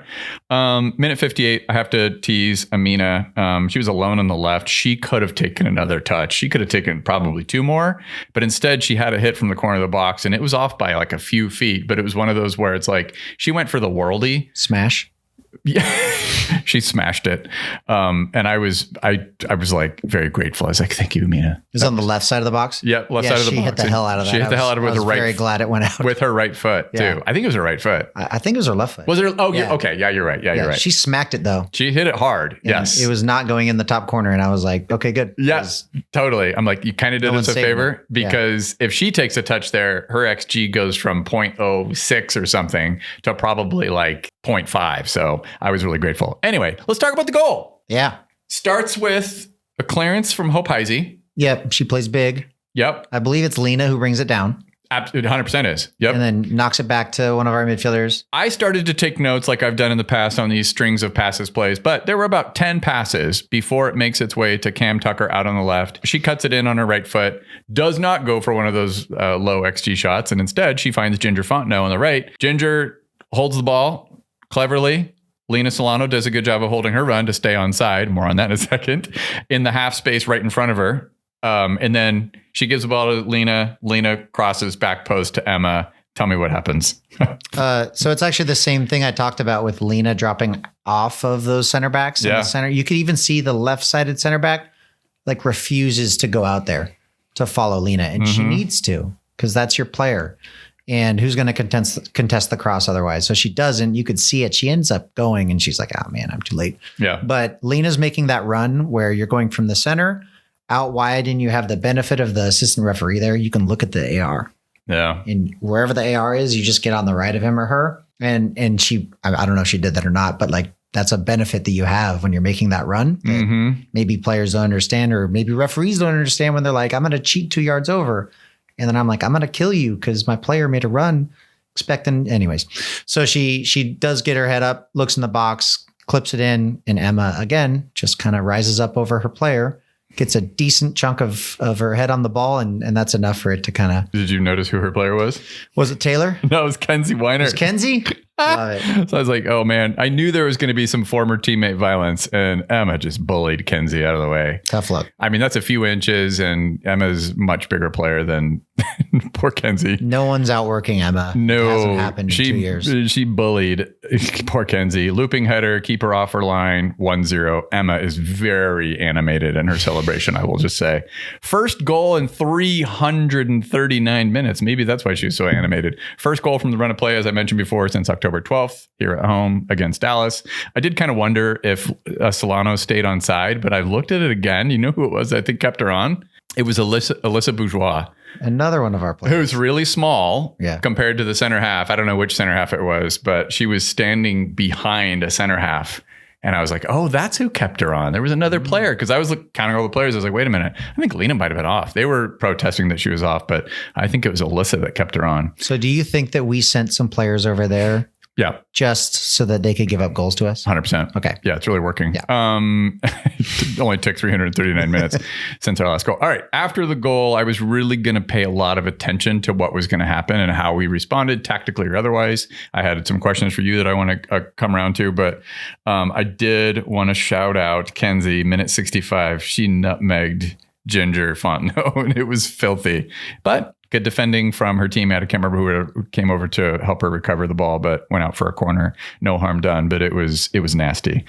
Minute 58, I have to tease Amina. She was alone on the left. She could have taken another touch. She could have taken probably 2 more, but instead she had a hit from the corner of the box and it was off by like a few feet, but it was one of those where it's like she went for the worldie. Smash. Yeah, she smashed it. And I was like very grateful. I was like, thank you, Amina. It was on the left side of the box? Yeah, left side of the box. She hit the hell out of that. She hit the hell out of it with her right. I was very glad it went out. With her right foot, too. I think it was her right foot. I think it was her left foot. Was it? Oh, yeah. Okay. Yeah, you're right. Yeah, you're right. She smacked it, though. She hit it hard. And yes. It was not going in the top corner. And I was like, okay, good. Yes, totally. I'm like, you kind of did us a favor because if she takes a touch there, her XG goes from 0.06 or something to probably like 0.5. So I was really grateful. Anyway, let's talk about the goal. Yeah. Starts with a clearance from Hope Heisey. Yep. She plays big. Yep. I believe it's Lena who brings it down. Absolutely, 100% is. Yep. And then knocks it back to one of our midfielders. I started to take notes like I've done in the past on these strings of passes plays, but there were about 10 passes before it makes its way to Cam Tucker out on the left. She cuts it in on her right foot, does not go for one of those low XG shots, and instead she finds Ginger Fontenot on the right. Ginger holds the ball cleverly. Lena Solano does a good job of holding her run to stay on side. More on that in a second. In the half space right in front of her. And then she gives the ball to Lena. Lena crosses back post to Emma. Tell me what happens. So it's actually the same thing I talked about with Lena dropping off of those center backs in the center. You could even see the left-sided center back like refuses to go out there to follow Lena. And she needs to because that's your player. And who's going to contest the cross otherwise? So she doesn't. You could see it. She ends up going and she's like, oh, man, I'm too late. Yeah. But Lena's making that run where you're going from the center out wide and you have the benefit of the assistant referee there. You can look at the AR. Yeah. And wherever the AR is, you just get on the right of him or her. And she, I don't know if she did that or not, but like that's a benefit that you have when you're making that run. That maybe players don't understand or maybe referees don't understand when they're like, I'm going to cheat 2 yards over. And then I'm like, I'm going to kill you because my player made a run expecting. Anyways, so she does get her head up, looks in the box, clips it in, and Emma again just kind of rises up over her player, gets a decent chunk of her head on the ball, and that's enough for it to kind of. Did you notice who her player was? Was it Taylor? No, it was Kenzie Weiner. It was Kenzie? Love it. So I was like, oh man, I knew there was going to be some former teammate violence, and Emma just bullied Kenzie out of the way. Tough luck. I mean, that's a few inches, and Emma's much bigger player than poor Kenzie. No one's outworking Emma. No, it hasn't happened in 2 years. She bullied poor Kenzie. Looping header, keep her off her line, 1-0. Emma is very animated in her celebration, I will just say. First goal in 339 minutes. Maybe that's why she was so animated. First goal from the run of play, as I mentioned before, since October 12th here at home against Dallas. I did kind of wonder if Solano stayed on side, but I looked at it again. You know who it was I think kept her on? It was Alyssa Bourgeois. Another one of our players. Who was really small compared to the center half. I don't know which center half it was, but she was standing behind a center half. And I was like, oh, that's who kept her on. There was another player, because I was counting all the players. I was like, wait a minute. I think Lena might have been off. They were protesting that she was off, but I think it was Alyssa that kept her on. So do you think that we sent some players over there? Yeah. Just so that they could give up goals to us? 100%. Okay. Yeah, it's really working. Yeah. It only took 339 minutes since our last goal. All right. After the goal, I was really going to pay a lot of attention to what was going to happen and how we responded, tactically or otherwise. I had some questions for you that I want to come around to, but I did want to shout out Kenzie, minute 65. She nutmegged Ginger Fontenot, and it was filthy. But good defending from her teammate. I can't remember who came over to help her recover the ball, but went out for a corner. No harm done, but it was nasty.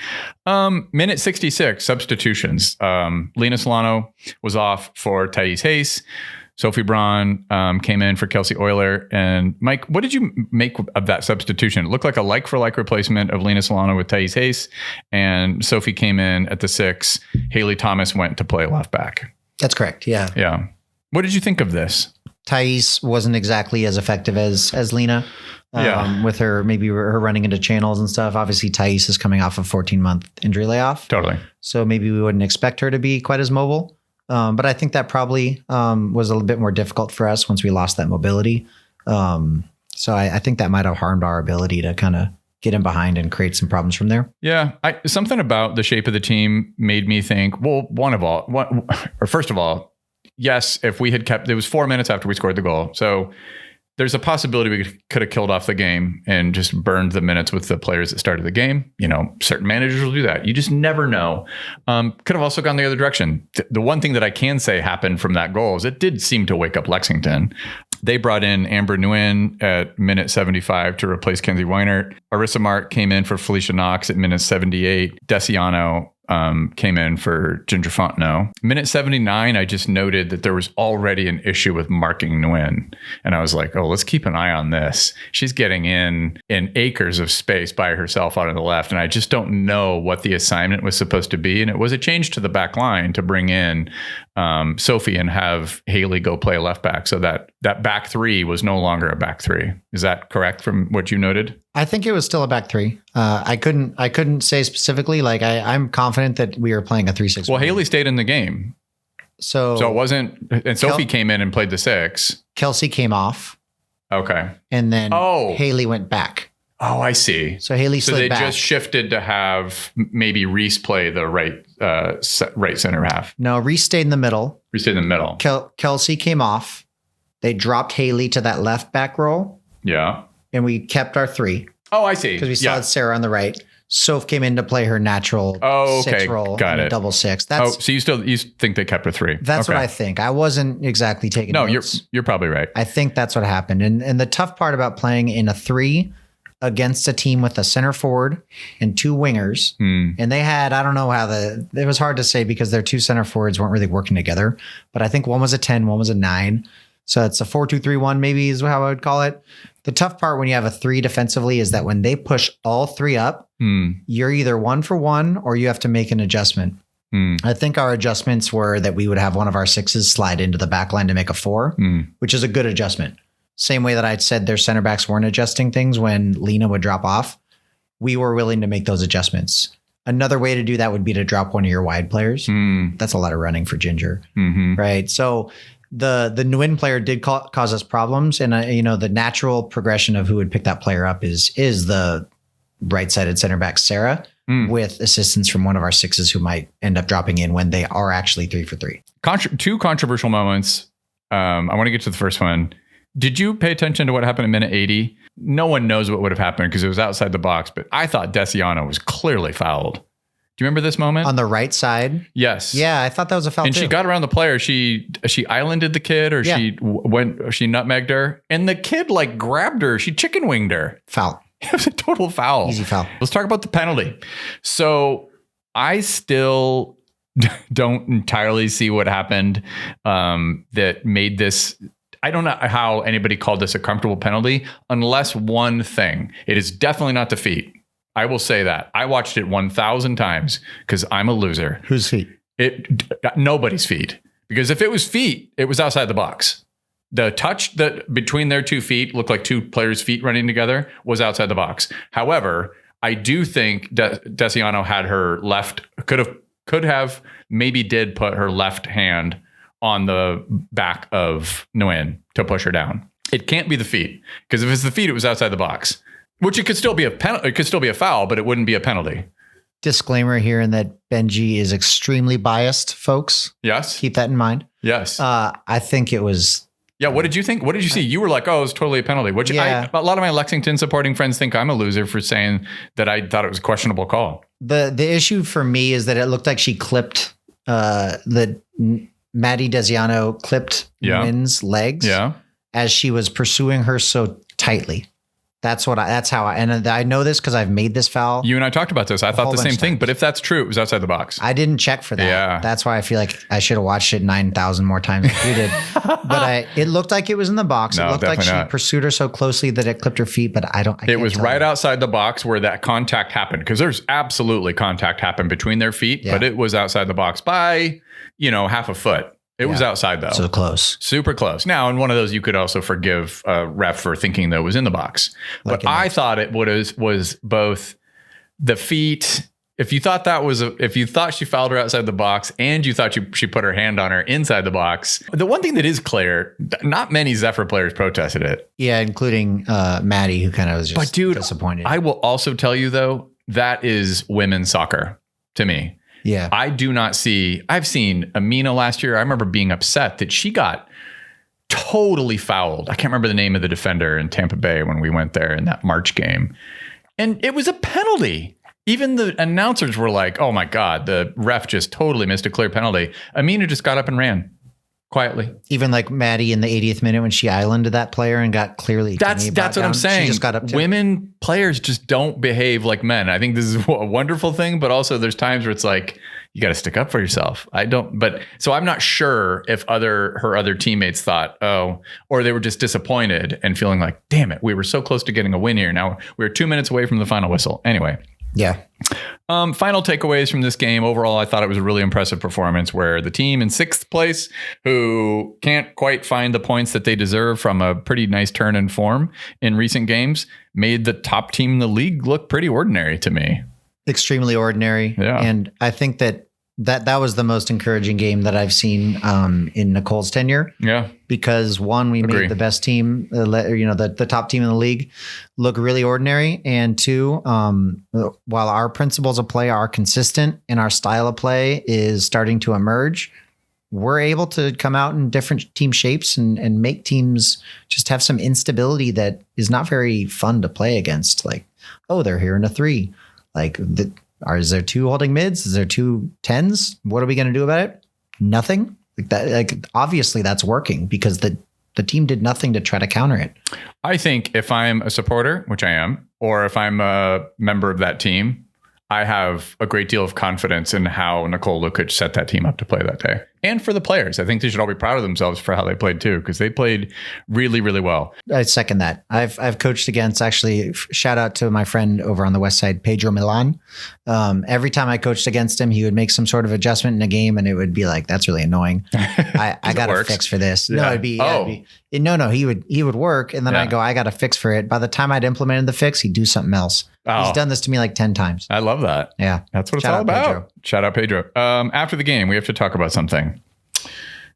Minute 66, substitutions. Lena Solano was off for Thais Hayes. Sophie Braun came in for Kelsey Euler. And Mike, what did you make of that substitution? It looked like a like-for-like replacement of Lena Solano with Thais Hayes. And Sophie came in at the 6. Haley Thomas went to play left back. That's correct. Yeah. Yeah. What did you think of this? Thais wasn't exactly as effective as Lena with her running into channels and stuff. Obviously, Thais is coming off a 14-month injury layoff. Totally. So maybe we wouldn't expect her to be quite as mobile. But I think that probably was a little bit more difficult for us once we lost that mobility. So I think that might have harmed our ability to kind of get in behind and create some problems from there. Yeah. Something about the shape of the team made me think, well, first of all, yes, if we had kept, it was 4 minutes after we scored the goal. So there's a possibility we could have killed off the game and just burned the minutes with the players that started the game. You know, certain managers will do that. You just never know. Could have also gone the other direction. The one thing that I can say happened from that goal is it did seem to wake up Lexington. They brought in Amber Nguyen at minute 75 to replace Kenzie Weinert. Arissa Mark came in for Felicia Knox at minute 78. Desiano came in for Ginger Fontenot. Minute 79, I just noted that there was already an issue with marking Nguyen. And I was like, oh, let's keep an eye on this. She's getting in acres of space by herself out on the left. And I just don't know what the assignment was supposed to be. And it was a change to the back line to bring in Sophie and have Haley go play left back. So that back three was no longer a back three. Is that correct from what you noted? I think it was still a back three. I couldn't say specifically. Like I'm confident that we were playing a 3-6. Well, Haley stayed in the game. So it wasn't, and Sophie came in and played the 6. Kelsey came off. Okay. And then Haley went back. Oh, I see. So Haley slid back. So they just shifted to have maybe Reese play the right center half. No, Reese stayed in the middle. Kelsey came off. They dropped Haley to that left back role. Yeah. And we kept our 3. Oh, I see. Because we still had Sarah on the right. Soph came in to play her natural 6 role. Got it. Double 6. So you think they kept a 3? That's what I think. I wasn't exactly taking notes. No, you're probably right. I think that's what happened. And the tough part about playing in a 3 against a team with a center forward and 2 wingers, and they had, I don't know how it was hard to say because their 2 center forwards weren't really working together, but I think one was a 10, one was a 9. So it's a 4-2-3-1 maybe is how I would call it. The tough part when you have a 3 defensively is that when they push all 3 up, you're either 1-for-1 or you have to make an adjustment. I think our adjustments were that we would have one of our 6s slide into the back line to make a 4, which is a good adjustment. Same way that I'd said their center backs weren't adjusting things when Lena would drop off. We were willing to make those adjustments. Another way to do that would be to drop one of your wide players. That's a lot of running for Ginger, right? So the Nguyen player did cause us problems. And, the natural progression of who would pick that player up is the right-sided center back, Sarah, with assistance from one of our sixes who might end up dropping in when they are actually 3 for 3. Two controversial moments. I want to get to the first one. Did you pay attention to what happened in minute 80? No one knows what would have happened because it was outside the box, but I thought Desiano was clearly fouled. Do you remember this moment? On the right side? Yes. Yeah, I thought that was a foul and too. she got around the player. She islanded the kid, or she nutmegged her, and the kid like grabbed her. She chicken winged her. Foul. It was a total foul. Easy foul. Let's talk about the penalty. So I still don't entirely see what happened that made this. I don't know how anybody called this a comfortable penalty, unless one thing. It is definitely not the feet. I will say that. I watched it 1,000 times because I'm a loser. Whose feet? Nobody's feet. Because if it was feet, it was outside the box. The touch that between their 2 feet looked like 2 players' feet running together was outside the box. However, I do think Desiano had her left, could have, maybe did put her left hand on the back of Nguyen to push her down. It can't be the feet, because if it's the feet, it was outside the box, which it could still be a penalty. It could still be a foul, but it wouldn't be a penalty. Disclaimer here in that Benji is extremely biased, folks. Yes. Keep that in mind. Yes. I think it was. Yeah. What did you think? What did you see? You were like, oh, it was totally a penalty, which a lot of my Lexington supporting friends think I'm a loser for saying that I thought it was a questionable call. The issue for me is that it looked like she clipped Maddie Desiano clipped Nguyen's legs as she was pursuing her so tightly. That's how I know this because I've made this foul. You and I talked about this. I thought the same thing, but if that's true, it was outside the box. I didn't check for that. Yeah. That's why I feel like I should have watched it 9,000 more times than you did. But it looked like it was in the box. No, it looked like she not. pursued her so closely that it clipped her feet, but it was right outside the box where that contact happened, because there's absolutely contact happened between their feet, but it was outside the box by, half a foot. It was outside though. So close. Super close. Now, in one of those, you could also forgive a ref for thinking that it was in the box. But I thought it was both the feet. If you thought if you thought she fouled her outside the box and you thought she put her hand on her inside the box, the one thing that is clear, not many Zephyr players protested it. Yeah, including Maddie, who kind of was just disappointed. I will also tell you though, that is women's soccer to me. Yeah. I've seen Amina last year. I remember being upset that she got totally fouled. I can't remember the name of the defender in Tampa Bay when we went there in that March game. And it was a penalty. Even the announcers were like, oh my God, the ref just totally missed a clear penalty. Amina just got up and ran quietly. Even like Maddie in the 80th minute when she islanded that player and got clearly. That's what I'm saying. She just got up to women players just don't behave like men. I think this is a wonderful thing, but also there's times where it's like, you got to stick up for yourself. So I'm not sure if her other teammates thought, or they were just disappointed and feeling like, damn it, we were so close to getting a win here. Now we're 2 minutes away from the final whistle. Anyway. Yeah. Final takeaways from this game. Overall, I thought it was a really impressive performance where the team in 6th place, who can't quite find the points that they deserve from a pretty nice turn in form in recent games, made the top team in the league look pretty ordinary to me. Extremely ordinary. Yeah. And I think that was the most encouraging game that I've seen in Nicole's tenure. Yeah. Because one, we made the best team, the top team in the league look really ordinary. And two, while our principles of play are consistent and our style of play is starting to emerge, we're able to come out in different team shapes and make teams just have some instability that is not very fun to play against. Like, they're here in a 3. Like, is there 2 holding mids? Is there 2 10s? What are we going to do about it? Nothing. Like that. Like, obviously that's working because the team did nothing to try to counter it. I think if I'm a supporter, which I am, or if I'm a member of that team, I have a great deal of confidence in how Nicole Lukic set that team up to play that day. And for the players, I think they should all be proud of themselves for how they played too, because they played really, really well. I second that. I've coached against, actually, shout out to my friend over on the West Side, Pedro Milan. Every time I coached against him, he would make some sort of adjustment in a game, and it would be like, that's really annoying. I got a fix for this. Yeah. No, it'd be, he would work, and then I go, I got a fix for it. By the time I'd implemented the fix, he'd do something else. He's done this to me like 10 times. I love that. Yeah. That's what it's all about. Pedro. Shout out Pedro. After the game, we have to talk about something.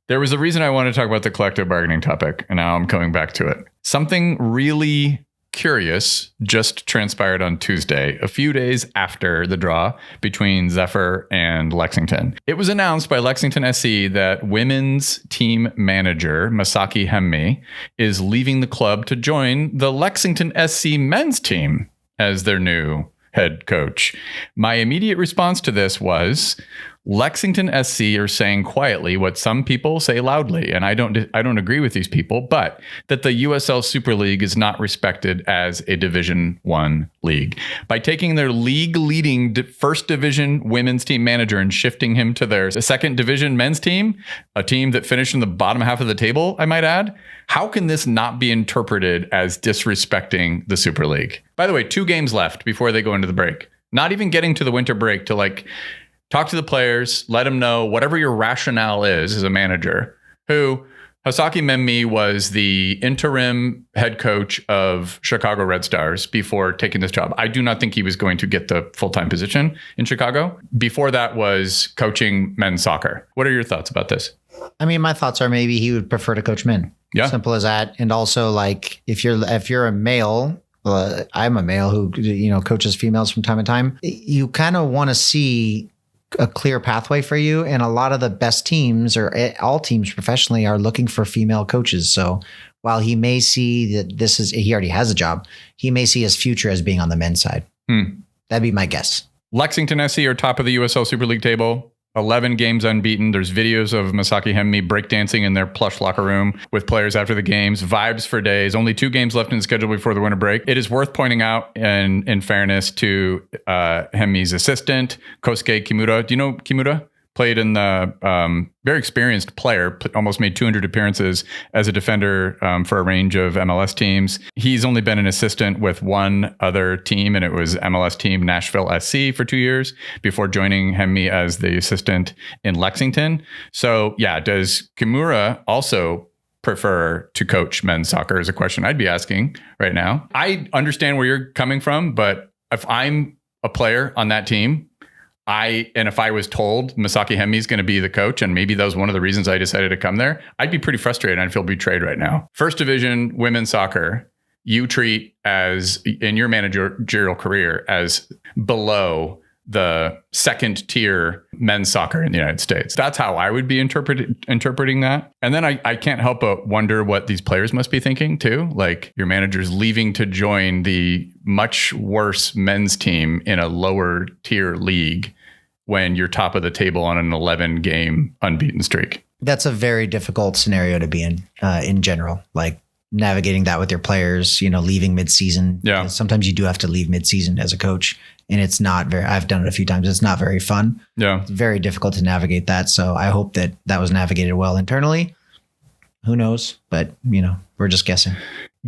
There was a reason I wanted to talk about the collective bargaining topic, and now I'm coming back to it. Something really curious just transpired on Tuesday, a few days after the draw between Zephyr and Lexington. It was announced by Lexington SC that women's team manager Masaki Hemi is leaving the club to join the Lexington SC men's team as their new head coach. My immediate response to this was, Lexington SC are saying quietly what some people say loudly, and I don't agree with these people, but that the USL Super League is not respected as a Division 1 league. By taking their league-leading first division women's team manager and shifting him to their second division men's team, a team that finished in the bottom half of the table, I might add, how can this not be interpreted as disrespecting the Super League? By the way, 2 games left before they go into the break. Not even getting to the winter break to talk to the players, let them know whatever your rationale is as a manager. Who Masaki Hemi was the interim head coach of Chicago Red Stars before taking this job. I do not think he was going to get the full-time position in Chicago. Before that was coaching men's soccer. What are your thoughts about this? I mean, my thoughts are maybe he would prefer to coach men. Yeah. Simple as that. And also, if you're a male, I'm a male who coaches females from time to time. You kind of want to see a clear pathway for you, and a lot of the best teams, or all teams professionally, are looking for female coaches. So while he may see that he already has a job, he may see his future as being on the men's side. That'd be my guess. Lexington SC are top of the USL Super League table. 11 games unbeaten. There's videos of Masaki Hemi breakdancing in their plush locker room with players after the games. Vibes for days. Only 2 games left in the schedule before the winter break. It is worth pointing out, in fairness to Hemi's assistant, Kosuke Kimura. Do you know Kimura? Played in the very experienced player, almost made 200 appearances as a defender for a range of MLS teams. He's only been an assistant with one other team, and it was MLS team Nashville SC for 2 years before joining Hemi as the assistant in Lexington. So yeah, does Kimura also prefer to coach men's soccer is a question I'd be asking right now. I understand where you're coming from, but if I'm a player on that team, if I was told Masaki Hemi is going to be the coach, and maybe that was one of the reasons I decided to come there, I'd be pretty frustrated. I'd feel betrayed right now. First division women's soccer, you treat as, in your managerial career, as below the second tier men's soccer in the United States. That's how I would be interpreting that. And then I can't help but wonder what these players must be thinking too. Like, your manager's leaving to join the much worse men's team in a lower tier league when you're top of the table on an 11 game unbeaten streak. That's a very difficult scenario to be in general. Like, navigating that with your players, leaving mid-season. Yeah. Sometimes you do have to leave mid-season as a coach, and it's not I've done it a few times. It's not very fun. Yeah. It's very difficult to navigate that. So I hope that was navigated well internally. Who knows? But, we're just guessing.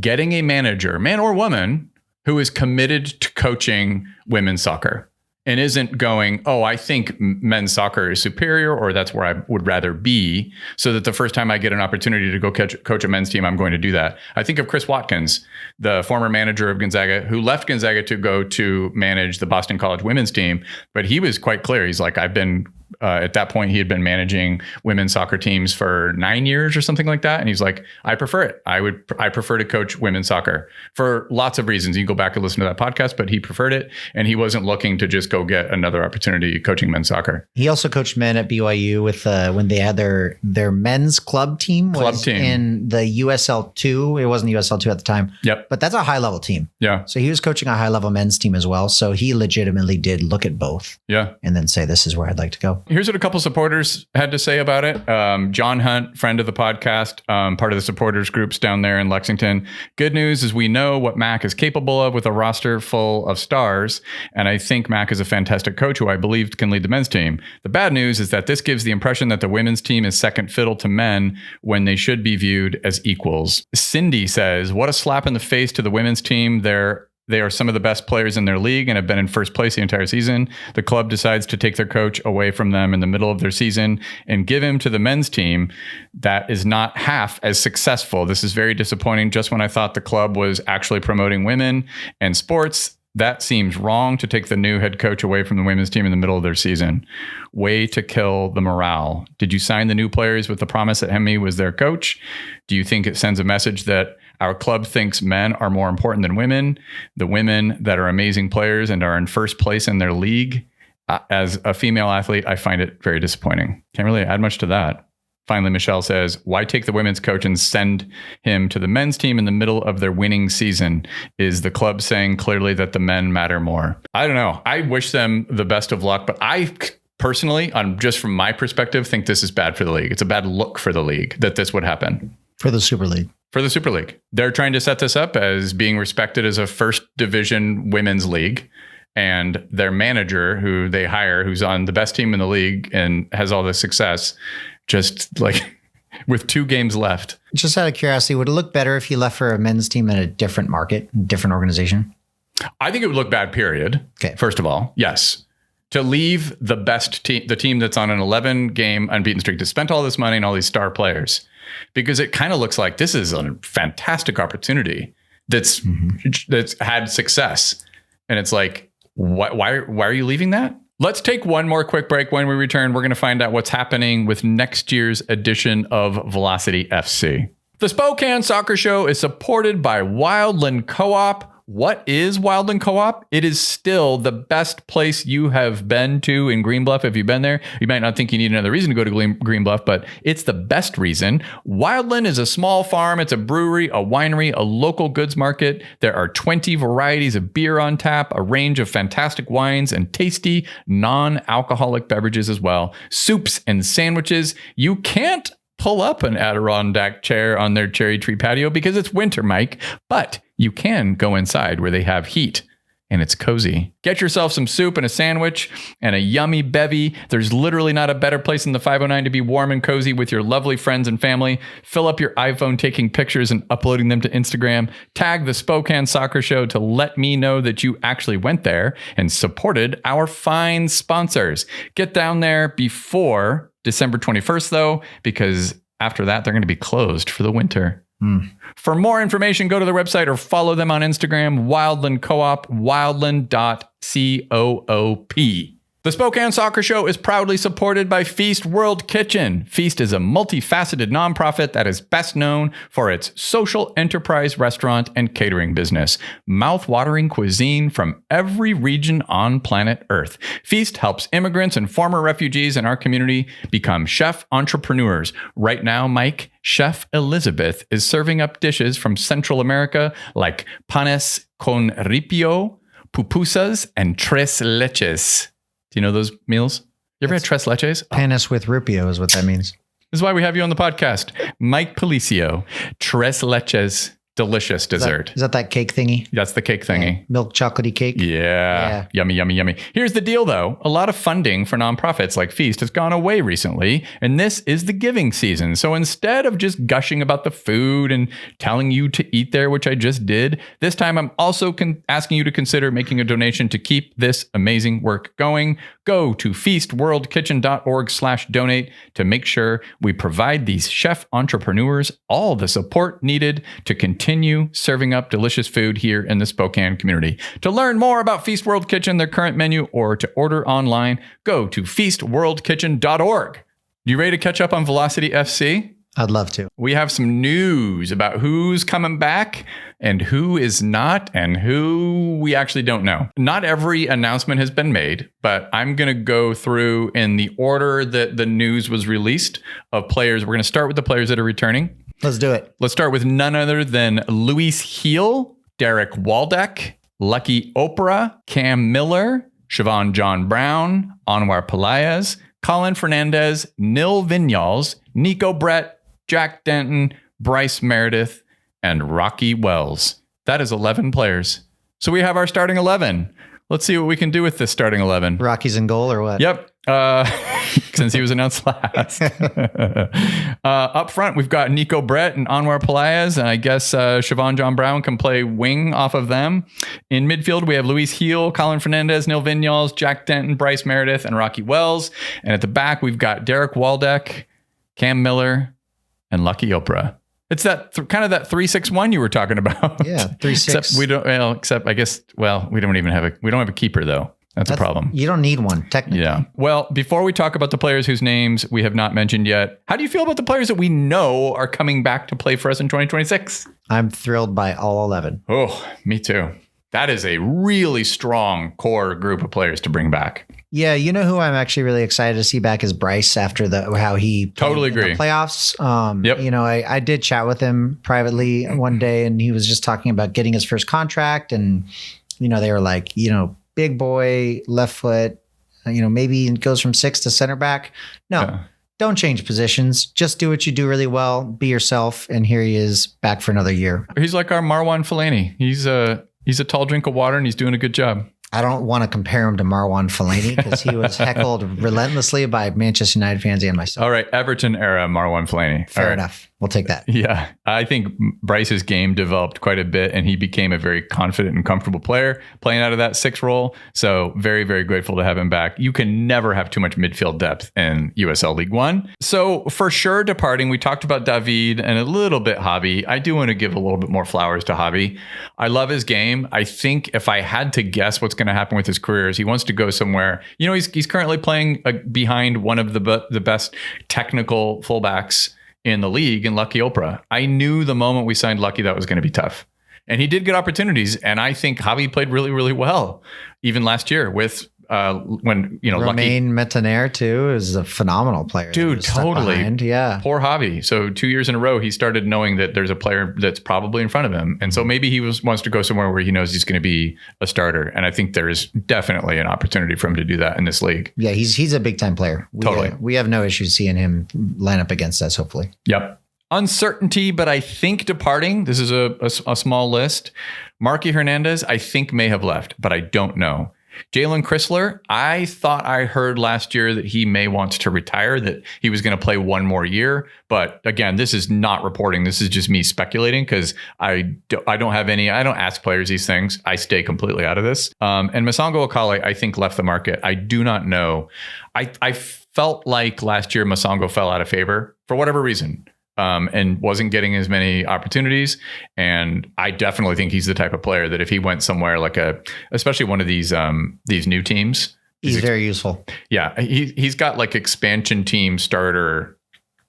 Getting a manager, man or woman, who is committed to coaching women's soccer and isn't going, oh, I think men's soccer is superior, or that's where I would rather be, so that the first time I get an opportunity to go coach a men's team, I'm going to do that. I think of Chris Watkins, the former manager of Gonzaga, who left Gonzaga to go to manage the Boston College women's team. But he was quite clear. He's like, I've been at that point, he had been managing women's soccer teams for 9 years or something like that. And he's like, I prefer it. I prefer to coach women's soccer for lots of reasons. You can go back and listen to that podcast, but he preferred it. And he wasn't looking to just go get another opportunity coaching men's soccer. He also coached men at BYU with when they had their men's club team in the USL 2. It wasn't USL 2 at the time. Yep. But that's a high level team. Yeah. So he was coaching a high level men's team as well. So he legitimately did look at both. Yeah. And then say, this is where I'd like to go. Here's what a couple supporters had to say about it. John Hunt, friend of the podcast, part of the supporters groups down there in Lexington. Good news is we know what Mac is capable of with a roster full of stars. And I think Mac is a fantastic coach who I believe can lead the men's team. The bad news is that this gives the impression that the women's team is second fiddle to men when they should be viewed as equals. Cindy says, what a slap in the face to the women's team. They are some of the best players in their league and have been in first place the entire season. The club decides to take their coach away from them in the middle of their season and give him to the men's team that is not half as successful. This is very disappointing. Just when I thought the club was actually promoting women and sports, That seems wrong to take the new head coach away from the women's team in the middle of their season. Way to kill the morale. Did you sign the new players with the promise that Hemi was their coach? Do you think it sends a message that our club thinks men are more important than women? The women that are amazing players and are in first place in their league? As a female athlete, I find it very disappointing. Can't really add much to that. Finally, Michelle says, why take the women's coach and send him to the men's team in the middle of their winning season? Is the club saying clearly that the men matter more? I don't know. I wish them the best of luck, but I personally, just from my perspective, think this is bad for the league. It's a bad look for the league that this would happen. For the Super League. For the Super League. They're trying to set this up as being respected as a first division women's league. And their manager, who they hire, who's on the best team in the league and has all this success, just like with 2 games left. Just out of curiosity, would it look better if he left for a men's team in a different market, different organization? I think it would look bad, period. Okay. First of all, yes. To leave the best team, the team that's on an 11-game unbeaten streak, to spend all this money and all these star players, because it kind of looks like this is a fantastic opportunity that's had success. And it's like, why are you leaving that? Let's take one more quick break. When we return, we're going to find out what's happening with next year's edition of Velocity FC. The Spokane Soccer Show is supported by Wildland Co-op. What is Wildland Co-op? It is still the best place you have been to in Green Bluff. If you've been there, you might not think you need another reason to go to Green Bluff, but it's the best reason. Wildland is a small farm. It's a brewery, a winery, a local goods market. There are 20 varieties of beer on tap, a range of fantastic wines, and tasty non-alcoholic beverages as well. Soups and sandwiches. You can't pull up an Adirondack chair on their cherry tree patio because it's winter, Mike, but you can go inside where they have heat and it's cozy. Get yourself some soup and a sandwich and a yummy bevy. There's literally not a better place in the 509 to be warm and cozy with your lovely friends and family. Fill up your iPhone taking pictures and uploading them to Instagram. Tag the Spokane Soccer Show to let me know that you actually went there and supported our fine sponsors. Get down there before December 21st, though, because after that, they're going to be closed for the winter. For more information, go to their website or follow them on Instagram, Wildland Co-op, wildland.coop. The Spokane Soccer Show is proudly supported by Feast World Kitchen. Feast is a multifaceted nonprofit that is best known for its social enterprise restaurant and catering business. Mouth-watering cuisine from every region on planet Earth. Feast helps immigrants and former refugees in our community become chef entrepreneurs. Right now, Mike, Chef Elizabeth is serving up dishes from Central America like panes con ripio, pupusas, and tres leches. Do you know those meals? You ever had tres leches? Panis with rupio is what that means. This is why we have you on the podcast. Mike Policio, tres leches, delicious dessert. Is that cake thingy? That's the cake thingy. Milk chocolatey cake? Yeah. Yummy, yummy, yummy. Here's the deal, though. A lot of funding for nonprofits like Feast has gone away recently, and this is the giving season. So instead of just gushing about the food and telling you to eat there, which I just did, this time I'm also asking you to consider making a donation to keep this amazing work going. Go to feastworldkitchen.org/donate to make sure we provide these chef entrepreneurs all the support needed to continue serving up delicious food here in the Spokane community. To learn more about Feast World Kitchen, their current menu, or to order online, go to feastworldkitchen.org. You ready to catch up on Velocity FC? I'd love to. We have some news about who's coming back and who is not and who we actually don't know. Not every announcement has been made, but I'm going to go through in the order that the news was released of players. We're going to start with the players that are returning. Let's do it. Let's start with none other than Luis Heel, Derek Waldeck, Lucky Oprah, Cam Miller, Siobhan John Brown, Anwar Pelaez, Colin Fernandez, Nil Vinyals, Nico Brett, Jack Denton, Bryce Meredith, and Rocky Wells. That is 11 players. So we have our starting 11. Let's see what we can do with this starting 11. Rocky's in goal or what? Yep. Since he was announced last. Up front, we've got Nico Brett and Anwar Pelaez, and I guess Siobhan John Brown can play wing off of them. In midfield, we have Luis Heel, Colin Fernandez, Nil Vinyals, Jack Denton, Bryce Meredith, and Rocky Wells. And at the back, we've got Derek Waldeck, Cam Miller, and Lucky Oprah. It's that kind of that 3-6-1 you were talking about. Yeah, 3-6. Except we don't. Well, except I guess. Well, we don't have a keeper though. That's a problem. You don't need one, technically. Yeah. Well, before we talk about the players whose names we have not mentioned yet, how do you feel about the players that we know are coming back to play for us in 2026? I'm thrilled by all 11. Oh, me too. That is a really strong core group of players to bring back. Yeah, you know who I'm actually really excited to see back is Bryce after how he Totally played in agree. the playoffs. Yep. You know, I did chat with him privately one day, and he was just talking about getting his first contract, and you know, they were like, you know, big boy, left foot, you know, maybe it goes from 6 to center back. No, don't change positions. Just do what you do really well. Be yourself. And here he is back for another year. He's like our Marwan Fellaini. He's a tall drink of water and he's doing a good job. I don't want to compare him to Marwan Fellaini because he was heckled relentlessly by Manchester United fans and myself. All right. Everton era Marwan Fellaini. Fair enough. We'll take that. Yeah. I think Bryce's game developed quite a bit and he became a very confident and comfortable player playing out of that 6 role. So very, very grateful to have him back. You can never have too much midfield depth in USL League One. So for sure departing, we talked about David and a little bit Javi. I do want to give a little bit more flowers to Javi. I love his game. I think if I had to guess what's going to happen with his career is he wants to go somewhere. You know, he's currently playing behind one of the best technical fullbacks in the league in Lucky Oprah. I knew the moment we signed Lucky that was going to be tough. And he did get opportunities. And I think Javi played really, really well, even last year with when, you know, Romain Metaner too is a phenomenal player. Dude, totally. Yeah. Poor Javi. So 2 years in a row, he started knowing that there's a player that's probably in front of him. And so maybe he wants to go somewhere where he knows he's going to be a starter. And I think there's definitely an opportunity for him to do that in this league. Yeah, he's a big time player. Totally. We have no issues seeing him line up against us, hopefully. Yep. Uncertainty, but I think departing. This is a small list. Marky Hernandez, I think may have left, but I don't know. Jalen Chrysler, I thought I heard last year that he may want to retire, that he was going to play one more year. But again, this is not reporting. This is just me speculating because I don't ask players these things. I stay completely out of this. And Masango Okale, I think, left the market. I do not know. I felt like last year Masango fell out of favor for whatever reason. And wasn't getting as many opportunities. And I definitely think he's the type of player that if he went somewhere like especially one of these new teams, he's very useful. Yeah. He's got like expansion team starter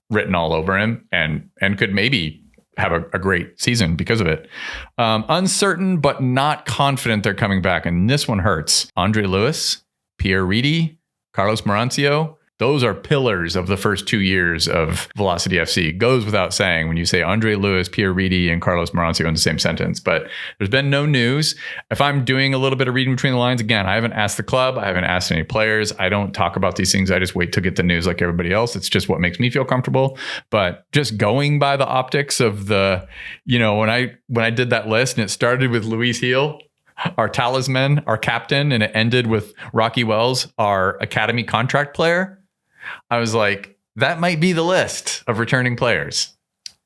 written all over him and could maybe have a great season because of it. Uncertain, but not confident they're coming back. And this one hurts. Andre Lewis, Pierre Reedy, Carlos Marancio. Those are pillars of the first 2 years of Velocity FC. Goes without saying when you say Andre Lewis, Pierre Reedy, and Carlos Marancio in the same sentence. But there's been no news. If I'm doing a little bit of reading between the lines, again, I haven't asked the club. I haven't asked any players. I don't talk about these things. I just wait to get the news like everybody else. It's just what makes me feel comfortable. But just going by the optics of the, you know, when I did that list and it started with Luis Heel, our talisman, our captain, and it ended with Rocky Wells, our academy contract player. I was like, that might be the list of returning players.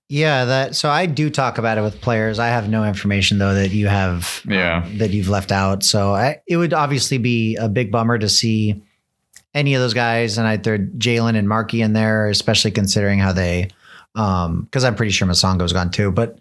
Yeah, so I do talk about it with players. I have no information though that you have that you've left out. So it would obviously be a big bummer to see any of those guys, and I'd throw Jalen and Marky in there, especially considering how they, because I'm pretty sure Masongo's gone too, but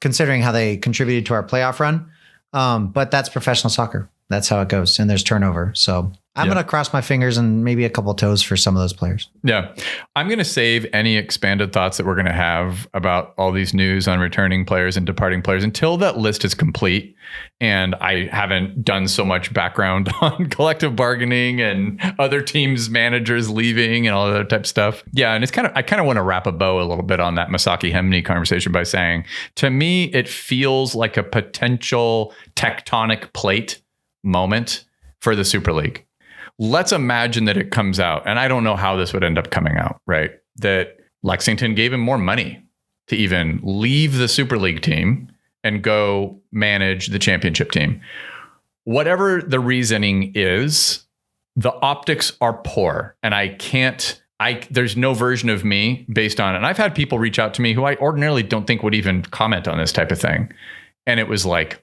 considering how they contributed to our playoff run. But that's professional soccer. That's how it goes, and there's turnover. So I'm going to cross my fingers and maybe a couple toes for some of those players. Yeah. I'm going to save any expanded thoughts that we're going to have about all these news on returning players and departing players until that list is complete. And I haven't done so much background on collective bargaining and other teams' managers leaving and all that type of stuff. Yeah. And I kind of want to wrap a bow a little bit on that Masaki Hemney conversation by saying, to me, it feels like a potential tectonic plate moment for the Super League. Let's imagine that it comes out, and I don't know how this would end up coming out, right? That Lexington gave him more money to even leave the Super League team and go manage the championship team. Whatever the reasoning is, the optics are poor. And there's no version of me based on it. And I've had people reach out to me who I ordinarily don't think would even comment on this type of thing. And it was like,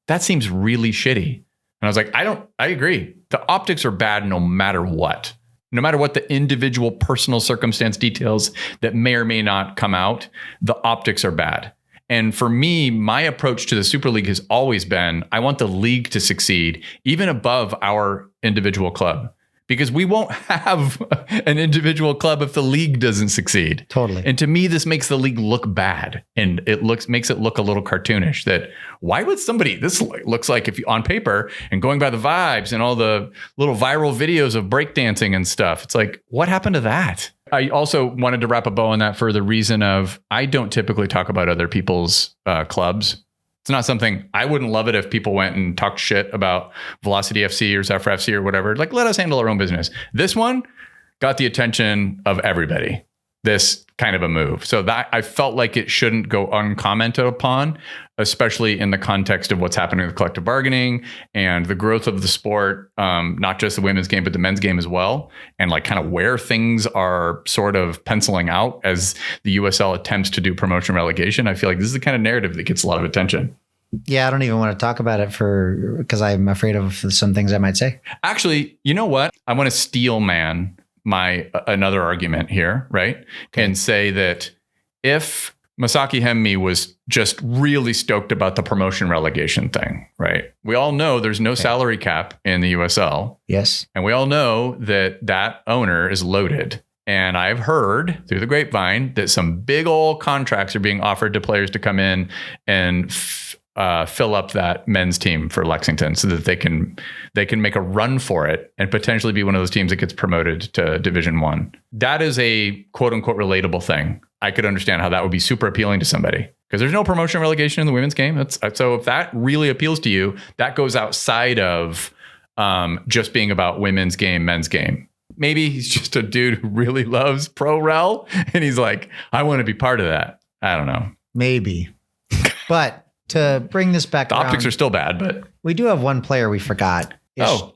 that seems really shitty. And I was like, I agree. The optics are bad no matter what. no matter what the individual personal circumstance details that may or may not come out, the optics are bad. And for me, my approach to the Super League has always been, I want the league to succeed, even above our individual club. Because we won't have an individual club if the league doesn't succeed. Totally. And to me, this makes the league look bad, and makes it look a little cartoonish. That why would somebody? This looks like, if you on paper and going by the vibes and all the little viral videos of breakdancing and stuff. It's like, what happened to that? I also wanted to wrap a bow on that for the reason of I don't typically talk about other people's clubs. It's not something, I wouldn't love it if people went and talked shit about Velocity FC or Zephyr FC or whatever. Like, let us handle our own business. This one got the attention of everybody, this kind of a move. So that I felt like it shouldn't go uncommented upon, especially in the context of what's happening with collective bargaining and the growth of the sport, not just the women's game, but the men's game as well. And like kind of where things are sort of penciling out as the USL attempts to do promotion relegation. I feel like this is the kind of narrative that gets a lot of attention. Yeah, I don't even want to talk about it because I'm afraid of some things I might say. Actually, you know what? I want to steel man another argument here, right? Okay. And say that if Masaki Hemi was just really stoked about the promotion relegation thing, right? We all know there's no salary cap in the USL. Yes. And we all know that owner is loaded. And I've heard through the grapevine that some big old contracts are being offered to players to come in and fill up that men's team for Lexington so that they can make a run for it and potentially be one of those teams that gets promoted to Division 1. That is a quote unquote relatable thing. I could understand how that would be super appealing to somebody because there's no promotion relegation in the women's game. So if that really appeals to you, that goes outside of just being about women's game, men's game. Maybe he's just a dude who really loves pro rel and he's like, I want to be part of that. I don't know. Maybe. But to bring this back around, optics are still bad, but we do have one player we forgot.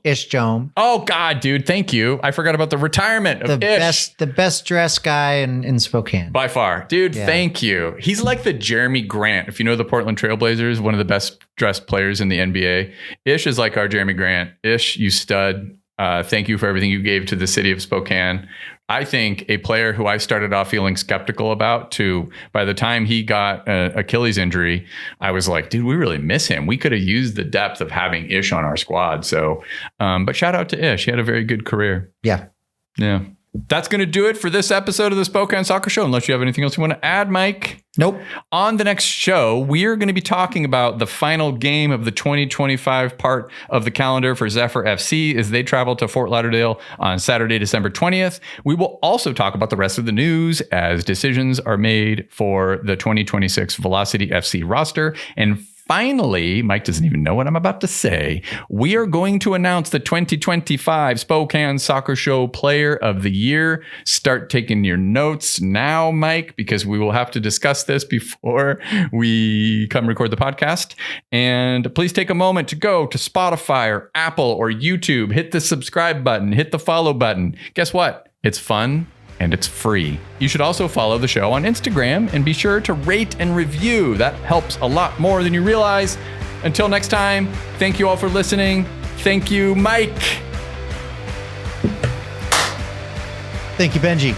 Ish Jome. Oh God, dude. Thank you. I forgot about the retirement of Ish. The best dressed guy in Spokane. By far. Dude, yeah. Thank you. He's like the Jeremy Grant. If you know the Portland Trailblazers, one of the best dressed players in the NBA. Ish is like our Jeremy Grant. Ish, you stud. Thank you for everything you gave to the city of Spokane. I think a player who I started off feeling skeptical about to, by the time he got an Achilles injury, I was like, dude, we really miss him. We could have used the depth of having Ish on our squad. So, but shout out to Ish. He had a very good career. Yeah. Yeah. That's going to do it for this episode of the Spokane Soccer Show, unless you have anything else you want to add, Mike. Nope. On the next show, we are going to be talking about the final game of the 2025 part of the calendar for Zephyr FC as they travel to Fort Lauderdale on Saturday, December 20th. We will also talk about the rest of the news as decisions are made for the 2026 Velocity FC roster. And finally, Mike doesn't even know what I'm about to say. We are going to announce the 2025 Spokane Soccer Show Player of the Year. Start taking your notes now, Mike, because we will have to discuss this before we come record the podcast. And please take a moment to go to Spotify or Apple or YouTube. Hit the subscribe button. Hit the follow button. Guess what? It's fun. And it's free. You should also follow the show on Instagram and be sure to rate and review. That helps a lot more than you realize. Until next time, thank you all for listening. Thank you, Mike. Thank you, Benji.